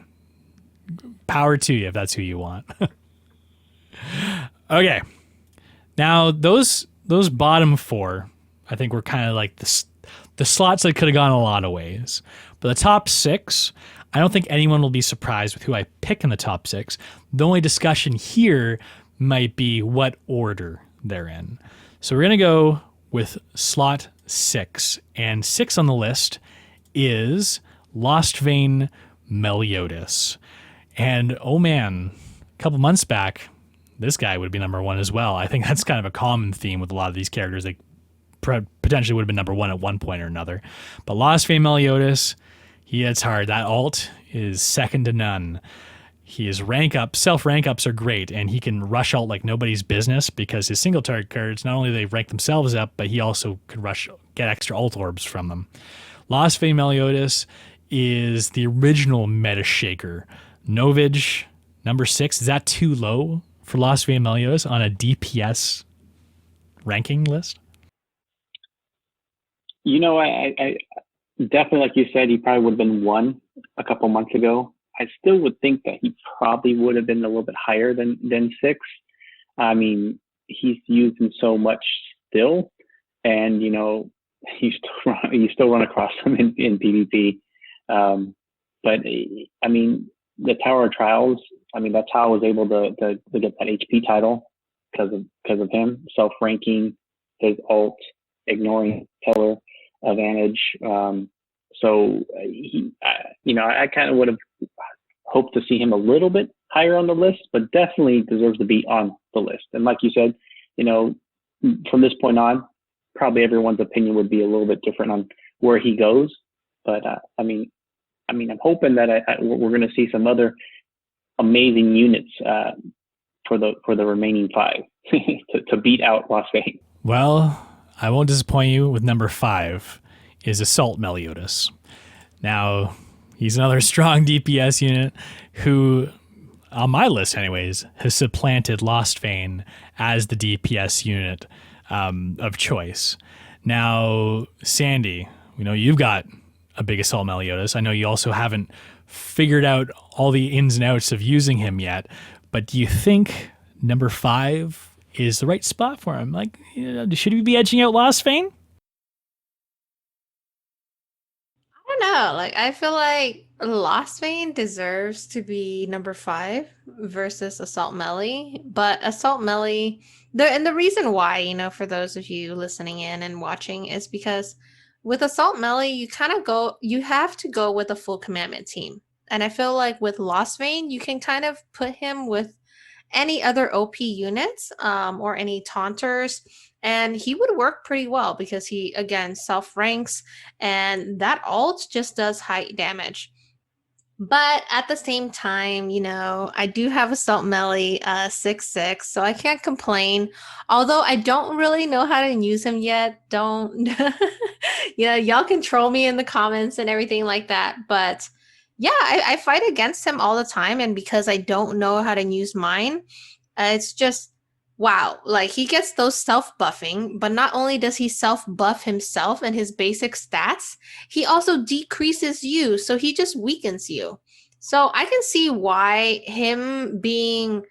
power to you if that's who you want. Okay, now those bottom 4. I think we're kind of like the slots that could have gone a lot of ways. But the top 6, I don't think anyone will be surprised with who I pick in the top 6. The only discussion here might be what order they're in. So we're going to go with slot 6. And 6 on the list is Lost Vein Meliodas. And oh man, a couple months back, this guy would be number 1 as well. I think that's kind of a common theme with a lot of these characters. They potentially would have been number 1 at one point or another. But Lost Vein Meliodas, he hits hard. That ult is second to none. He is self-rank ups are great, and he can rush ult like nobody's business because his single target cards, not only they rank themselves up, but he also could get extra ult orbs from them. Lost Vein Meliodas is the original meta shaker. Novage, number 6, is that too low for Lost Vein Meliodas on a DPS ranking list? I definitely, like you said, he probably would have been 1 a couple months ago. I still would think that he probably would have been a little bit higher than 6. I mean, he's used him so much still, and you still run across him in PvP. But I mean, the Tower of Trials. I mean, that's how I was able to get that HP title because of him self-ranking, his ult, ignoring pillar advantage. So I kind of would have hoped to see him a little bit higher on the list, but definitely deserves to be on the list. And like you said, from this point on, probably everyone's opinion would be a little bit different on where he goes. But I mean, I'm hoping that we're going to see some other amazing units for the remaining 5 to beat out Lost Vein. Well, I won't disappoint you with number 5 is Assault Meliodas. Now, he's another strong DPS unit who, on my list anyways, has supplanted Lost Vein as the DPS unit of choice. Now, Sandy, we know you've got a big Assault Meliodas. I know you also haven't figured out all the ins and outs of using him yet, but do you think number 5 is the right spot for him? Like, should he be edging out Lost Vein? I don't know. Like, I feel like Lost Vein deserves to be number 5 versus Assault Melee, but Assault Melee, the reason why, for those of you listening in and watching, is because with Assault Melee, you have to go with a full commandment team. And I feel like with Lost Vein, you can kind of put him with any other OP units or any taunters, and he would work pretty well because he, again, self-ranks, and that ult just does high damage. But at the same time, I do have Assault Melee 6/6, so I can't complain. Although I don't really know how to use him yet. Don't, y'all can troll me in the comments and everything like that. But yeah, I fight against him all the time, and because I don't know how to use mine, it's just wow. Like, he gets those self-buffing, but not only does he self-buff himself and his basic stats, he also decreases you, so he just weakens you. So I can see why him being,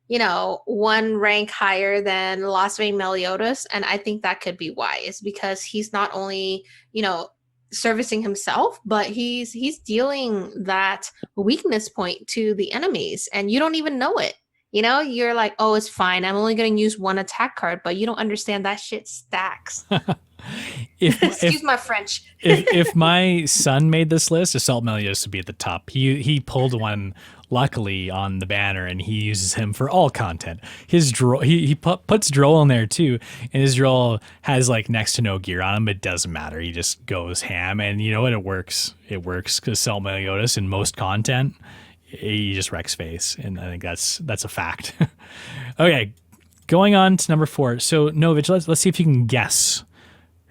1 rank higher than Lost Vein Meliodas, and I think that could be why. It's because he's not only, servicing himself, but he's dealing that weakness point to the enemies, and you don't even know it. You're like, oh, it's fine, I'm only going to use 1 attack card, but you don't understand that shit stacks. Excuse my French. if my son made this list, Assault Meliodas would be at the top. He pulled one, luckily, on the banner, and he uses him for all content. His he puts Droll in there too, and his Droll has like next to no gear on him. It doesn't matter. He just goes ham, and you know what? It works. It works because Assault Meliodas in most content, he just wrecks face, and I think that's a fact. Okay, going on to number 4. So Novage, let's see if you can guess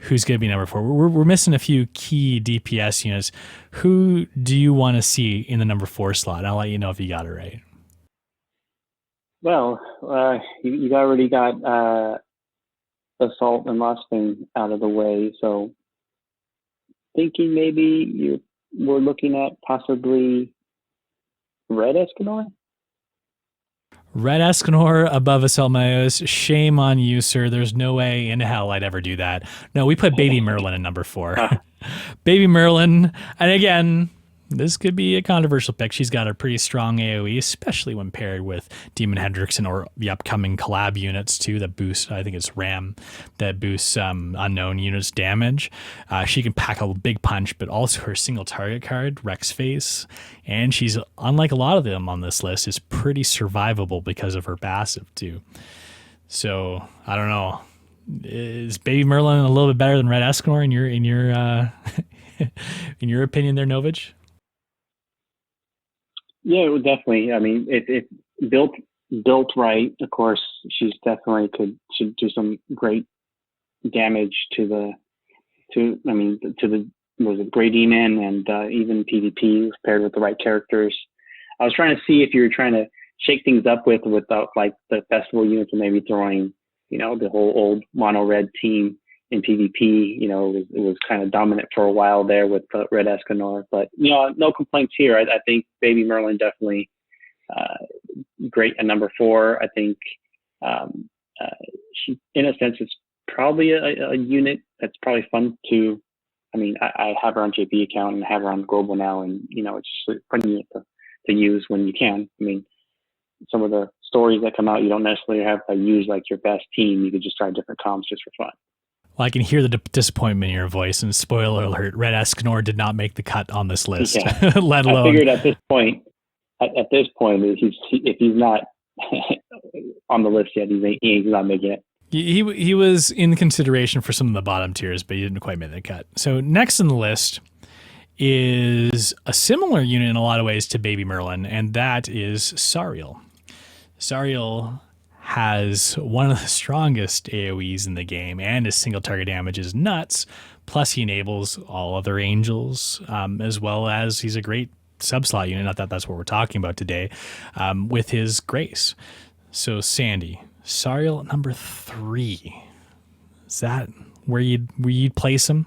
who's going to be number 4. We're missing a few key DPS units. Who do you want to see in the number 4 slot? I'll let you know if you got it right. Well, you already got Assault and Lost Vein out of the way, so thinking maybe we're looking at possibly Red Escanor? Red Escanor above Assault Meliodas. Shame on you, sir. There's no way in hell I'd ever do that. No, we put Baby Merlin in number 4. Baby Merlin. And again, this could be a controversial pick. She's got a pretty strong AoE, especially when paired with Demon Hendrickson or the upcoming collab units too that boost, I think it's Ram, that boosts unknown units damage. She can pack a big punch, but also her single target card, Rex Face, and she's, unlike a lot of them on this list, is pretty survivable because of her passive too. So I don't know. Is Baby Merlin a little bit better than Red Escanor in your in your opinion there, Novage? Yeah, definitely. I mean, if built right, of course, she's definitely should do some great damage to the Grey Demon and even PvP paired with the right characters. I was trying to see if you were trying to shake things up without like the festival units and maybe throwing, the whole old mono red team in PvP. It was kind of dominant for a while there with Red Escanor, but no complaints here. I think Baby Merlin definitely great at number 4. I think she, in a sense, is probably a unit that's probably fun to. I mean, I have her on JP account and have her on Global now, and it's just a fun unit to use when you can. I mean, some of the stories that come out, you don't necessarily have to use like your best team. You could just try different comps just for fun. Well, I can hear the disappointment in your voice, and spoiler alert, Red Escanor did not make the cut on this list, yeah. let alone... I figured at this point, if he's not on the list yet, he's not making it. He was in consideration for some of the bottom tiers, but he didn't quite make the cut. So next on the list is a similar unit in a lot of ways to Baby Merlin, and that is Sariel. Sariel has one of the strongest AoEs in the game, and his single target damage is nuts. Plus, he enables all other angels, as well as he's a great subslot unit. Not that that's what we're talking about today, with his grace. So, Sandy, Sariel at number 3. Is that where you'd place him?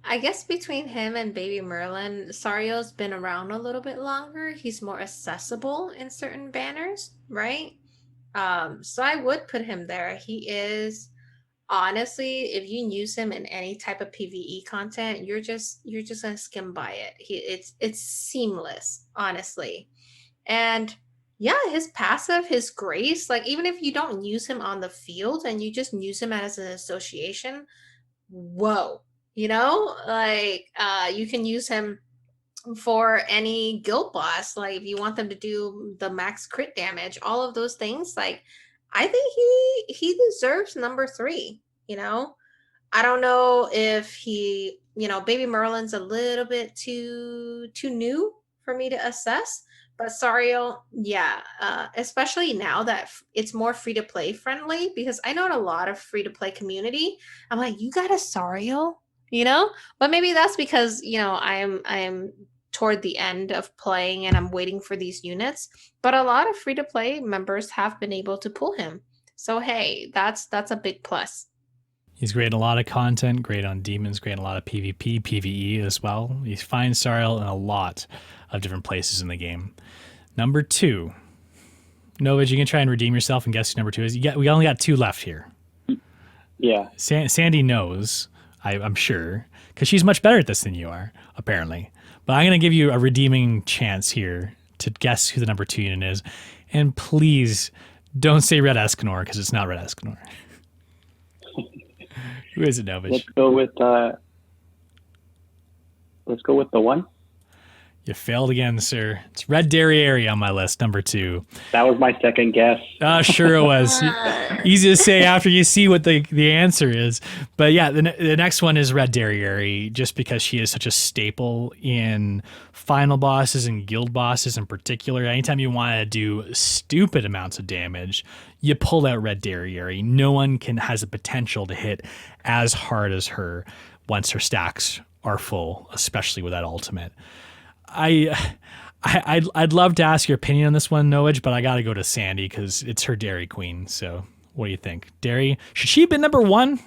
I guess between him and Baby Merlin, Sariel's been around a little bit longer. He's more accessible in certain banners, right? So I would put him there. He is honestly, if you use him in any type of PvE content, you're just gonna skim by it. It's seamless, honestly. And yeah, his passive, his grace, like even if you don't use him on the field and you just use him as an association, whoa. You know, like you can use him for any guild boss. Like if you want them to do the max crit damage, all of those things. Like I think he deserves number 3. You know, I don't know if he, Baby Merlin's a little bit too new for me to assess. But Sariel, yeah, especially now that it's more free to play friendly, because I know in a lot of free to play community, I'm like, you got a Sariel? But maybe that's because I'm toward the end of playing and I'm waiting for these units, but a lot of free to play members have been able to pull him, so hey, that's a big plus. He's great in a lot of content, great on demons, great in a lot of PvP, PvE as well. You find Sariel in a lot of different places in the game. Number 2, Novage, you can try and redeem yourself and guess who number 2 is. We only got 2 left here. Yeah, Sandy knows, I'm sure, because she's much better at this than you are, apparently. But I'm going to give you a redeeming chance here to guess who the number 2 unit is. And please don't say Red Escanor, because it's not Red Escanor. Who is it, Novage? Let's go with the 1. You failed again, sir. It's Red Derriere on my list, number 2. That was my second guess. Sure it was. Easy to say after you see what the answer is. But yeah, the next one is Red Derriere, just because she is such a staple in final bosses and guild bosses in particular. Anytime you want to do stupid amounts of damage, you pull out Red Derriere. No one has the potential to hit as hard as her once her stacks are full, especially with that ultimate. I'd love to ask your opinion on this one, Novage, but I got to go to Sandy because it's her Dairy Queen. So what do you think? Dairy, should she be number 1?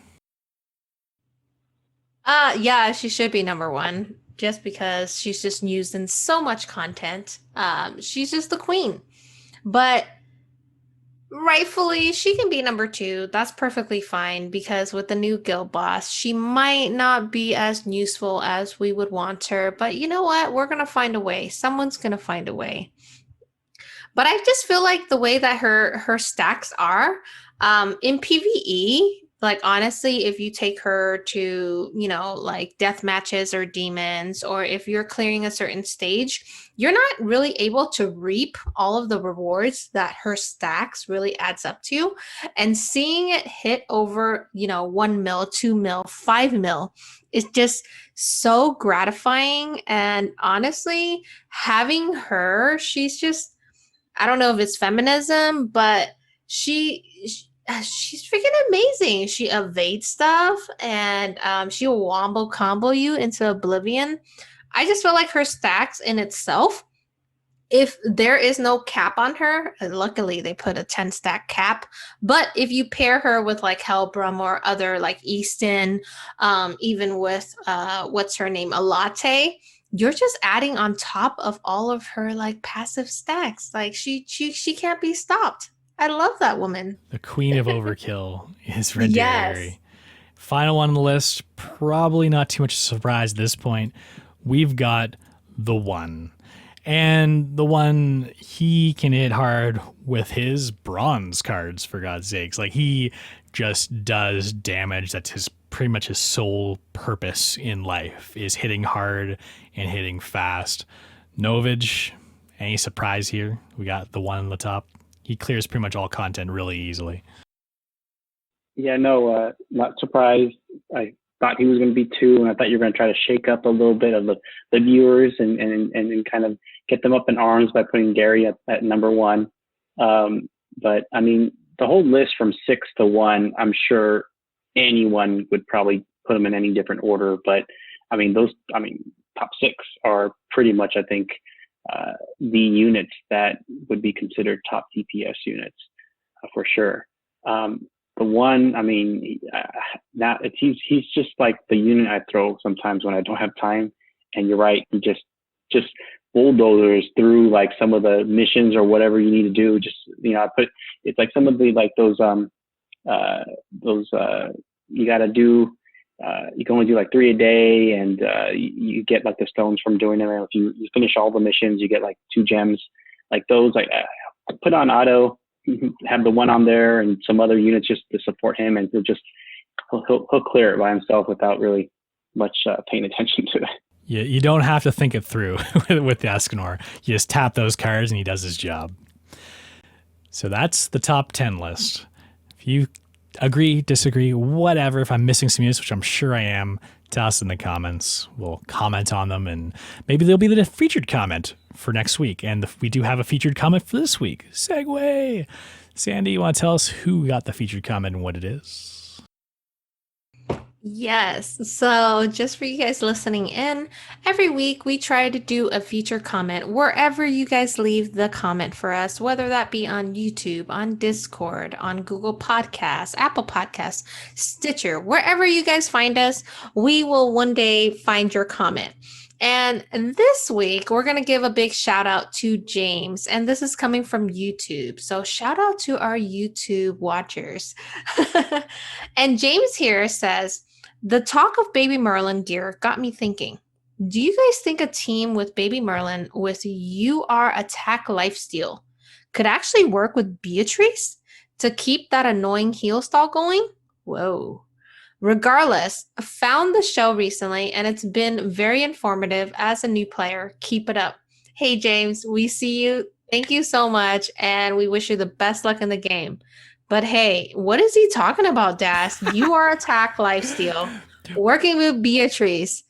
Yeah, she should be number 1 just because she's just used in so much content. She's just the queen. But rightfully, she can be number 2. That's perfectly fine because with the new guild boss, she might not be as useful as we would want her. But you know what? We're going to find a way. Someone's going to find a way. But I just feel like the way that her stacks are in PvE, like honestly, if you take her to, like death matches or demons, or if you're clearing a certain stage, you're not really able to reap all of the rewards that her stacks really adds up to. And seeing it hit over, 1 mil, 2 mil, 5 mil is just so gratifying. And honestly, having her, she's just, I don't know if it's feminism, but she's freaking amazing. She evades stuff and she'll wombo combo you into oblivion. I just feel like her stacks in itself, if there is no cap on her, and luckily they put a 10 stack cap, but if you pair her with like Helbram or other like Easton, even with what's her name, Alate, you're just adding on top of all of her like passive stacks. Like she can't be stopped. I love that woman. The queen of overkill is Red Yes. Derriere. Final one on the list, probably not too much surprise at this point. We've got the 1. And the 1, he can hit hard with his bronze cards, for God's sakes. Like, he just does damage. That's pretty much his sole purpose in life, is hitting hard and hitting fast. Novage, Any surprise here? We got the one on the top. He clears pretty much all content really easily. Yeah, no, not surprised. I thought he was going to be 2, and I thought you were going to try to shake up a little bit of the viewers and kind of get them up in arms by putting Gary at number 1. But I mean, the whole list from 6 to 1, I'm sure anyone would probably put them in any different order. But I mean, top 6 are pretty much, I think, the units that would be considered top DPS units for sure. The one, I mean, now he's just like the unit I throw sometimes when I don't have time. And you're right, he just bulldozers through like some of the missions or whatever you need to do. Just, it's like some of the like those you got to do. You can only do like 3 a day, and you get like the stones from doing them. And if you finish all the missions, you get like 2 gems. Like those, like put on auto, have the one on there, and some other units just to support him, and he'll clear it by himself without really much paying attention to it. Yeah, you don't have to think it through with the Escanor. You just tap those cards and he does his job. So that's the top 10 list. If you agree, disagree, whatever, if I'm missing some units, which I'm sure I am, tell us in the comments. We'll comment on them, and maybe there'll be the featured comment for next week. And we do have a featured comment for this week. Segue. Sandy, you want to tell us who got the featured comment and what it is? Yes. So just for you guys listening in, every week we try to do a feature comment wherever you guys leave the comment for us, whether that be on YouTube, on Discord, on Google Podcasts, Apple Podcasts, Stitcher, wherever you guys find us, we will one day find your comment. And this week, we're going to give a big shout out to James, and this is coming from YouTube. So shout out to our YouTube watchers. And James here says, the talk of Baby Merlin gear got me thinking. Do you guys think a team with Baby Merlin with UR attack lifesteal could actually work with Beatrice to keep that annoying heal stall going? Whoa. Regardless, I found the show recently and it's been very informative as a new player. Keep it up. Hey, James, we see you. Thank you so much. And we wish you the best luck in the game. But hey, what is he talking about, Das? You are attack lifesteal, working with Beatrice.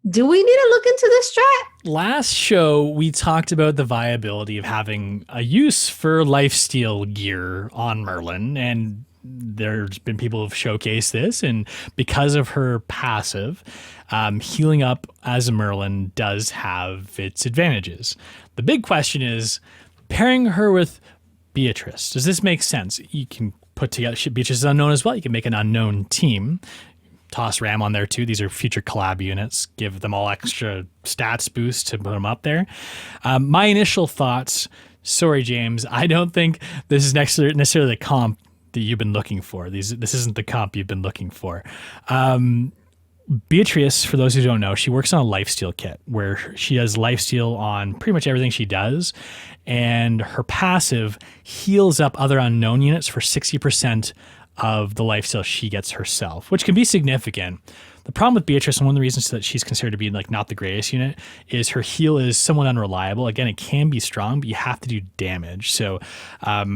Do we need to look into this strat? Last show, we talked about the viability of having a use for lifesteal gear on Merlin, and there's been people who've showcased this, and because of her passive, healing up as a Merlin does have its advantages. The big question is, pairing her with Beatrice, does this make sense? You can put together, Beatrice is unknown as well, you can make an unknown team, toss Ram on there too. These are future collab units, give them all extra stats boost to put them up there. My initial thoughts, sorry James, I don't think this is necessarily the comp that you've been looking for. This isn't the comp you've been looking for. Beatrice, for those who don't know, she works on a lifesteal kit where she has lifesteal on pretty much everything she does, and her passive heals up other unknown units for 60% of the lifesteal she gets herself, which can be significant. The problem with Beatrice, and one of the reasons that she's considered to be like not the greatest unit, is her heal is somewhat unreliable. Again, it can be strong, but you have to do damage. So her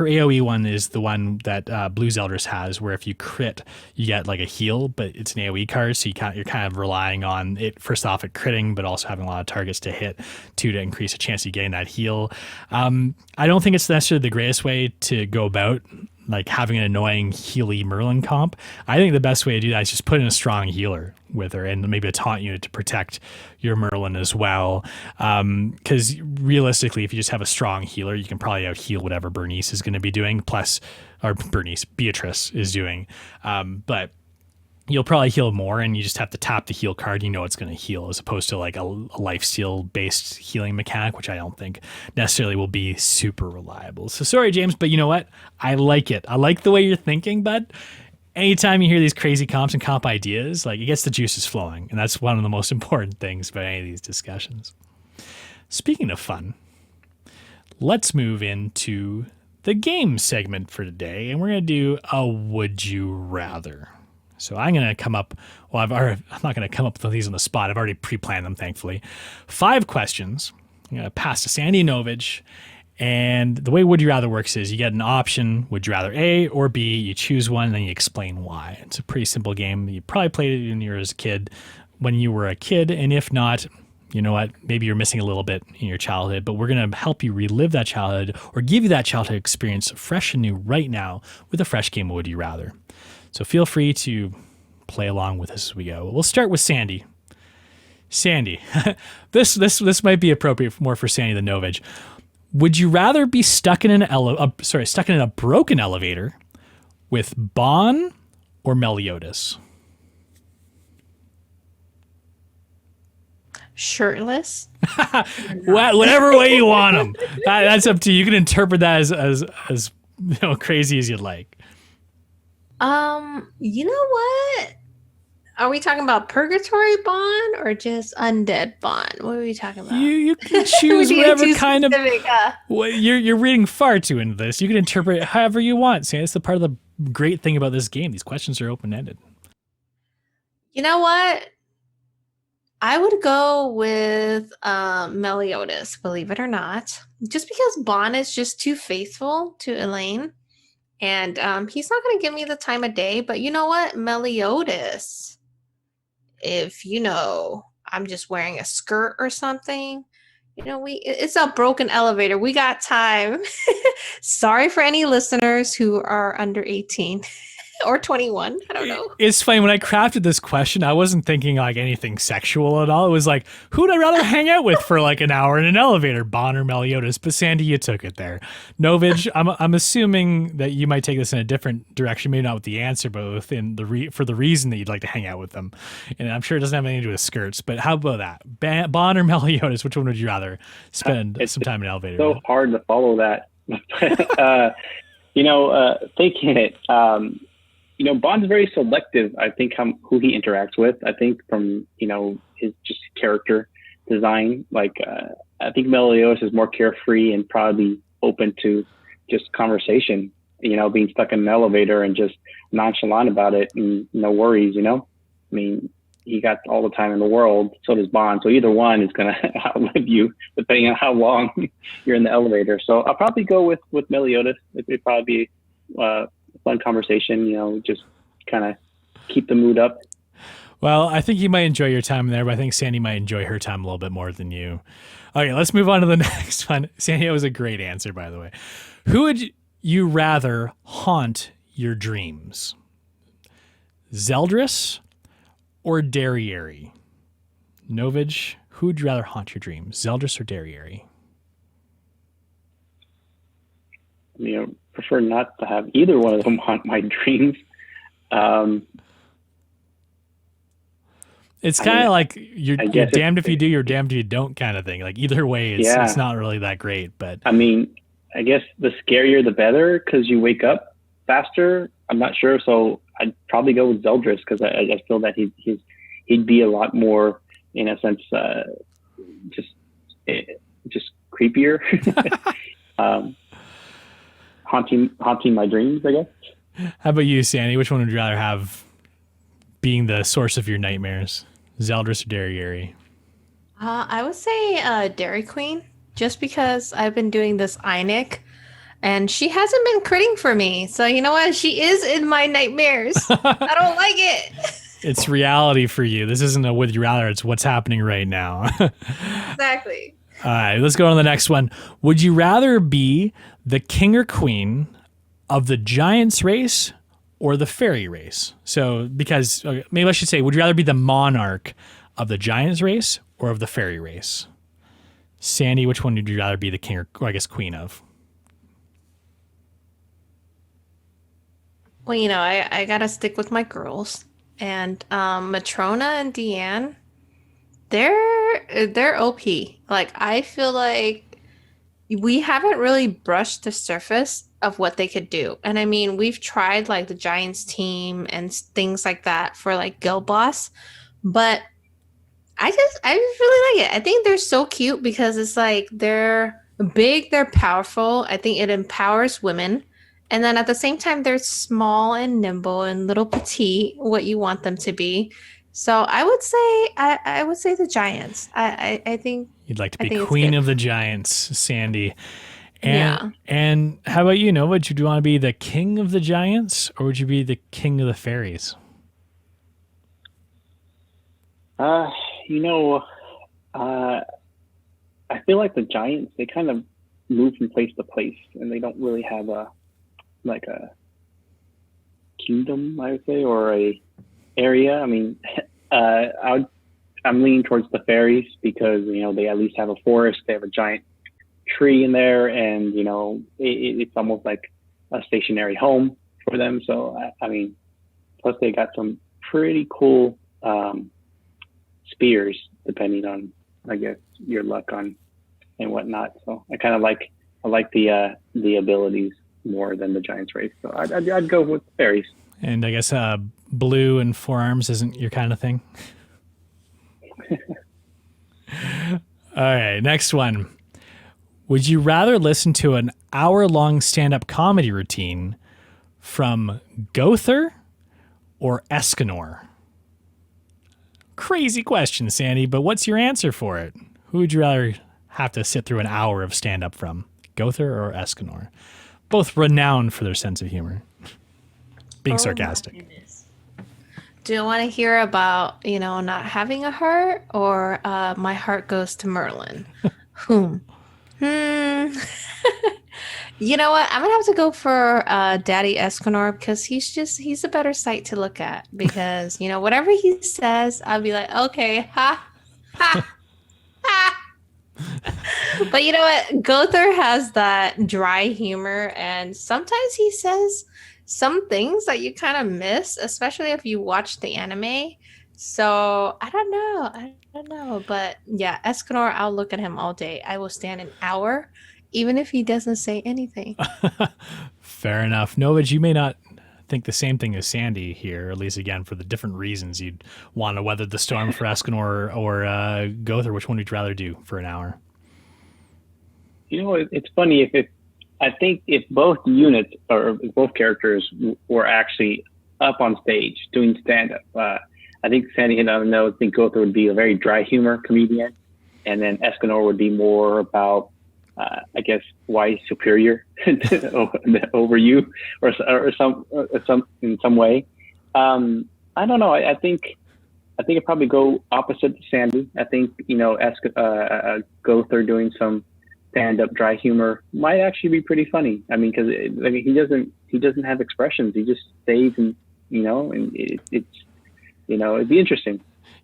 AoE one is the one that Blue Zeldris has, where if you crit, you get like a heal, but it's an AoE card, so you're kind of relying on it first off at critting, but also having a lot of targets to hit to increase the chance of getting that heal. I don't think it's necessarily the greatest way to go about like having an annoying Healy Merlin comp. I think the best way to do that is just put in a strong healer with her and maybe a taunt unit to protect your Merlin as well. Because realistically, if you just have a strong healer, you can probably out heal whatever Beatrice is going to be doing, Beatrice is doing. But you'll probably heal more, and you just have to tap the heal card. You know it's going to heal, as opposed to like a lifesteal based healing mechanic, which I don't think necessarily will be super reliable. So sorry, James, but you know what? I like it. I like the way you're thinking, bud. Anytime you hear these crazy comps and comp ideas, like it gets the juices flowing, and that's one of the most important things about any of these discussions. Speaking of fun, let's move into the game segment for today, and we're going to do a Would You Rather. So I'm going to come up, I'm not going to come up with these on the spot. I've already pre-planned them, thankfully. 5 questions. I'm going to pass to Sandyy and Novage. And the way Would You Rather works is you get an option, would you rather A or B, you choose one, and then you explain why. It's a pretty simple game. You probably played it when you were a kid, and if not, you know what, maybe you're missing a little bit in your childhood, but we're going to help you relive that childhood or give you that childhood experience fresh and new right now with a fresh game of Would You Rather. So feel free to play along with us as we go. We'll start with Sandyy. Sandyy, this might be appropriate more for Sandyy than Novage. Would you rather be stuck in a broken elevator with Bon or Meliodas? Shirtless? Whatever way you want them. That's up to you. You can interpret that as crazy as you'd like. You know what? Are we talking about purgatory Bon or just undead Bon? What are we talking about? You can choose whatever kind of. You're reading far too into this. You can interpret it however you want. See, that's the part of the great thing about this game. These questions are open ended. You know what? I would go with Meliodas, believe it or not, just because Bon is just too faithful to Elaine, and he's not going to give me the time of day. But you know what, Meliodas, if I'm just wearing a skirt or something, it's a broken elevator. We got time. Sorry for any listeners who are under 18. Or 21. I don't know. It's funny. When I crafted this question, I wasn't thinking like anything sexual at all. It was like, who'd I rather hang out with for like an hour in an elevator, Bon or Meliodas? But Sandyy, you took it there. Novage, I'm assuming that you might take this in a different direction, maybe not with the answer, but within for the reason that you'd like to hang out with them. And I'm sure it doesn't have anything to do with skirts. But how about that? Bon or Meliodas? Which one would you rather spend some time in an elevator? So hard to follow that. Thinking it. Bond's very selective, I think, who he interacts with. I think from, his just character design, I think Meliodas is more carefree and probably open to just conversation, being stuck in an elevator and just nonchalant about it and no worries, he got all the time in the world. So does Bond. So either one is going to outlive you depending on how long you're in the elevator. So I'll probably go with Meliodas. It'd probably be, fun conversation, just kind of keep the mood up. Well, I think you might enjoy your time there, but I think Sandyy might enjoy her time a little bit more than you. Okay, let's move on to the next one. Sandyy, that was a great answer, by the way. Who would you rather haunt your dreams? Zeldris or Derriere? Novage, who would you rather haunt your dreams? Zeldris or Derriere? Prefer not to have either one of them haunt my dreams. It's kind of like you're damned if you do, you're damned if you don't kind of thing. Like either way, it's not really that great. But I guess the scarier the better because you wake up faster. I'm not sure, so I'd probably go with Zeldris because I feel that he'd be a lot more, in a sense, just creepier. Haunting my dreams, I guess. How about you, Sandyy? Which one would you rather have being the source of your nightmares? Zeldris or Derriere? I would say Dairy Queen, just because I've been doing this INIC, and she hasn't been critting for me. So you know what? She is in my nightmares. I don't like it. It's reality for you. This isn't a would you rather. It's what's happening right now. Exactly. All right, let's go on to the next one. Would you rather be the king or queen of the giants race or the fairy race? So, because maybe I should say, would you rather be the monarch of the giants race or of the fairy race? Sandyy, which one would you rather be the king or I guess queen of? Well, I gotta stick with my girls, and Matrona and Deanne. They're OP. Like, I feel like we haven't really brushed the surface of what they could do. And I mean, we've tried like the Giants team and things like that for like Guild Boss, but I just really like it. I think they're so cute because it's like they're big, they're powerful. I think it empowers women, And then at the same time, they're small and nimble and little petite, what you want them to be. So I would say I would say the giants. I think You'd like to I be think it's queen good. of the giants, Sandy. Yeah. And how about you, Nova? Would you want to be the king of the giants, or would you be the king of the fairies? You know, I feel like the giants, they kind of move from place to place, and they don't really have a kingdom, I would say, or a area. I mean, I'm leaning towards the fairies because, you know, they at least have a forest, they have a giant tree in there, and, you know, it's almost like a stationary home for them. So, I mean, plus they got some pretty cool spears, depending on, I guess, your luck on and whatnot. So I kind of like the abilities more than the giants race. So I'd go with fairies. And I guess blue and forearms isn't your kind of thing. All right, next one. Would you rather listen to an hour-long stand-up comedy routine from Gother or Escanor? Crazy question, Sandy, but what's your answer for it? Who would you rather have to sit through an hour of stand-up from, Gother or Escanor? Both renowned for their sense of humor. Being sarcastic. My goodness. Do you want to hear about, you know, not having a heart, or my heart goes to Merlin? You know what? I'm gonna have to go for Daddy Escanor, because he's a better sight to look at, because, you know, whatever he says, I'll be like, okay, ha, ha, ha. But you know what? Gother has that dry humor, and sometimes he says some things that you kind of miss, especially if you watch the anime. So I don't know. But yeah, Escanor, I'll look at him all day. I will stand an hour, even if he doesn't say anything. Fair enough. Novage, you may not think the same thing as Sandy here, at least again for the different reasons you'd want to weather the storm for Escanor or Gother. Which one would you rather do for an hour? You know, it's funny I think if both units or both characters were actually up on stage doing stand-up, I think Sandy hit on the nose. I think Gother would be a very dry humor comedian, and then Escanor would be more about, I guess, why he's superior over you, or some in some way. I don't know. I think I'd probably go opposite to Sandy. I think, you know, Gother doing some stand-up dry humor might actually be pretty funny. I mean, because he doesn't have expressions. He just stays, and you know, and it's you know, it'd be interesting.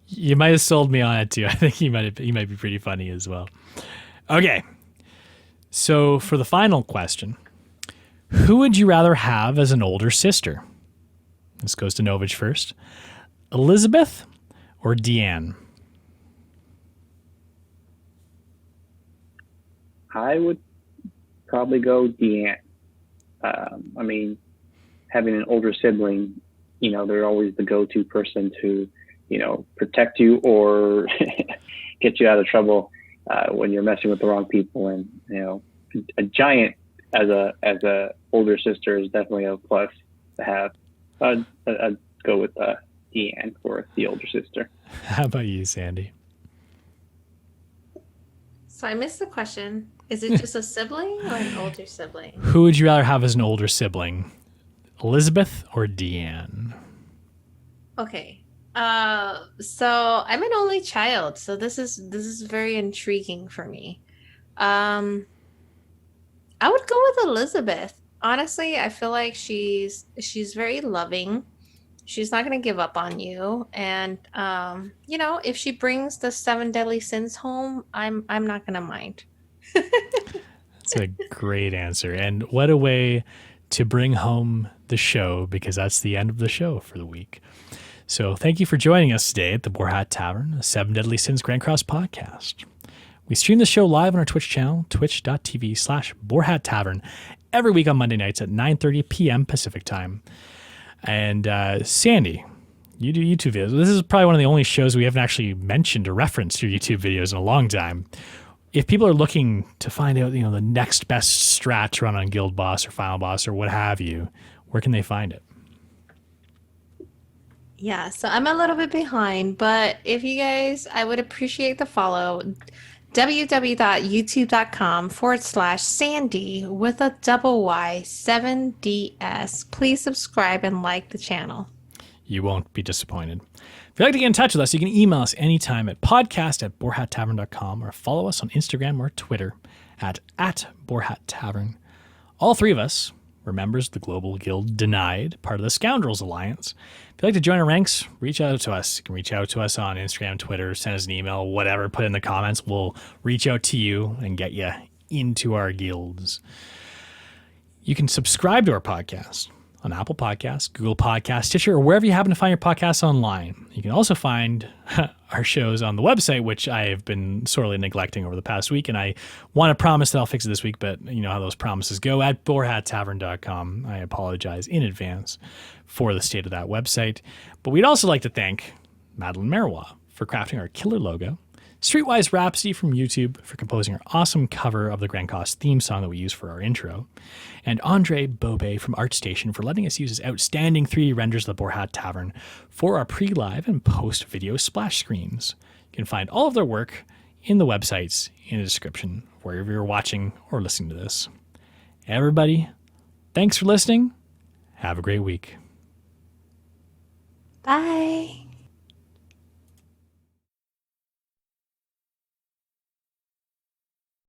You might have sold me on it too. I think he might be pretty funny as well. Okay, so for the final question, who would you rather have as an older sister? This goes to Novage first. Elizabeth or Deanne? I would probably go Deanne. I mean, having an older sibling, you know, they're always the go-to person to, you know, protect you or get you out of trouble when you're messing with the wrong people. And, you know, a giant as a older sister is definitely a plus to have. I'd go with Deanne for the older sister. How about you, Sandy? So I missed the question. Is it just a sibling or an older sibling? Who would you rather have as an older sibling? Elizabeth or Deanne? Okay. So I'm an only child, so this is very intriguing for me. I would go with Elizabeth. Honestly, I feel like she's very loving. She's not going to give up on you, and you know, if she brings the 7 deadly sins home, I'm not going to mind. That's a great answer. And what a way to bring home the show, because that's the end of the show for the week. So thank you for joining us today at the Boar Hat Tavern, a 7 Deadly Sins Grand Cross podcast. We stream the show live on our Twitch channel, twitch.tv/Boar Hat Tavern, every week on Monday nights at 9:30 p.m. Pacific time. And Sandy, you do YouTube videos. This is probably one of the only shows we haven't actually mentioned or referenced your YouTube videos in a long time. if people are looking to find out, the next best strat to run on Guild Boss or Final Boss or what have you, where can they find it? Yeah, so I'm a little bit behind, but if you guys, I would appreciate the follow. www.youtube.com/Sandy with a double Y 7DS. Please subscribe and like the channel. You won't be disappointed. If you'd like to get in touch with us, you can email us anytime at podcast@boarhattavern.com or follow us on Instagram or Twitter at Boar Hat Tavern. All three of us were members of the Global Guild Denied, part of the Scoundrels Alliance. If you'd like to join our ranks, reach out to us. You can reach out to us on Instagram, Twitter, send us an email, whatever, put in the comments. We'll reach out to you and get you into our guilds. You can subscribe to our podcast on Apple Podcasts, Google Podcasts, Stitcher, or wherever you happen to find your podcasts online. You can also find our shows on the website, which I have been sorely neglecting over the past week, and I want to promise that I'll fix it this week, but you know how those promises go, at boarhattavern.com. I apologize in advance for the state of that website. But we'd also like to thank Madeline Marois for crafting our killer logo, Streetwise Rhapsody from YouTube for composing our awesome cover of the Grand Cost theme song that we use for our intro, and Andre Bobe from ArtStation for letting us use his outstanding 3D renders of the Boar Hat Tavern for our pre-live and post-video splash screens. You can find all of their work in the websites in the description, wherever you're watching or listening to this. Everybody, thanks for listening. Have a great week. Bye.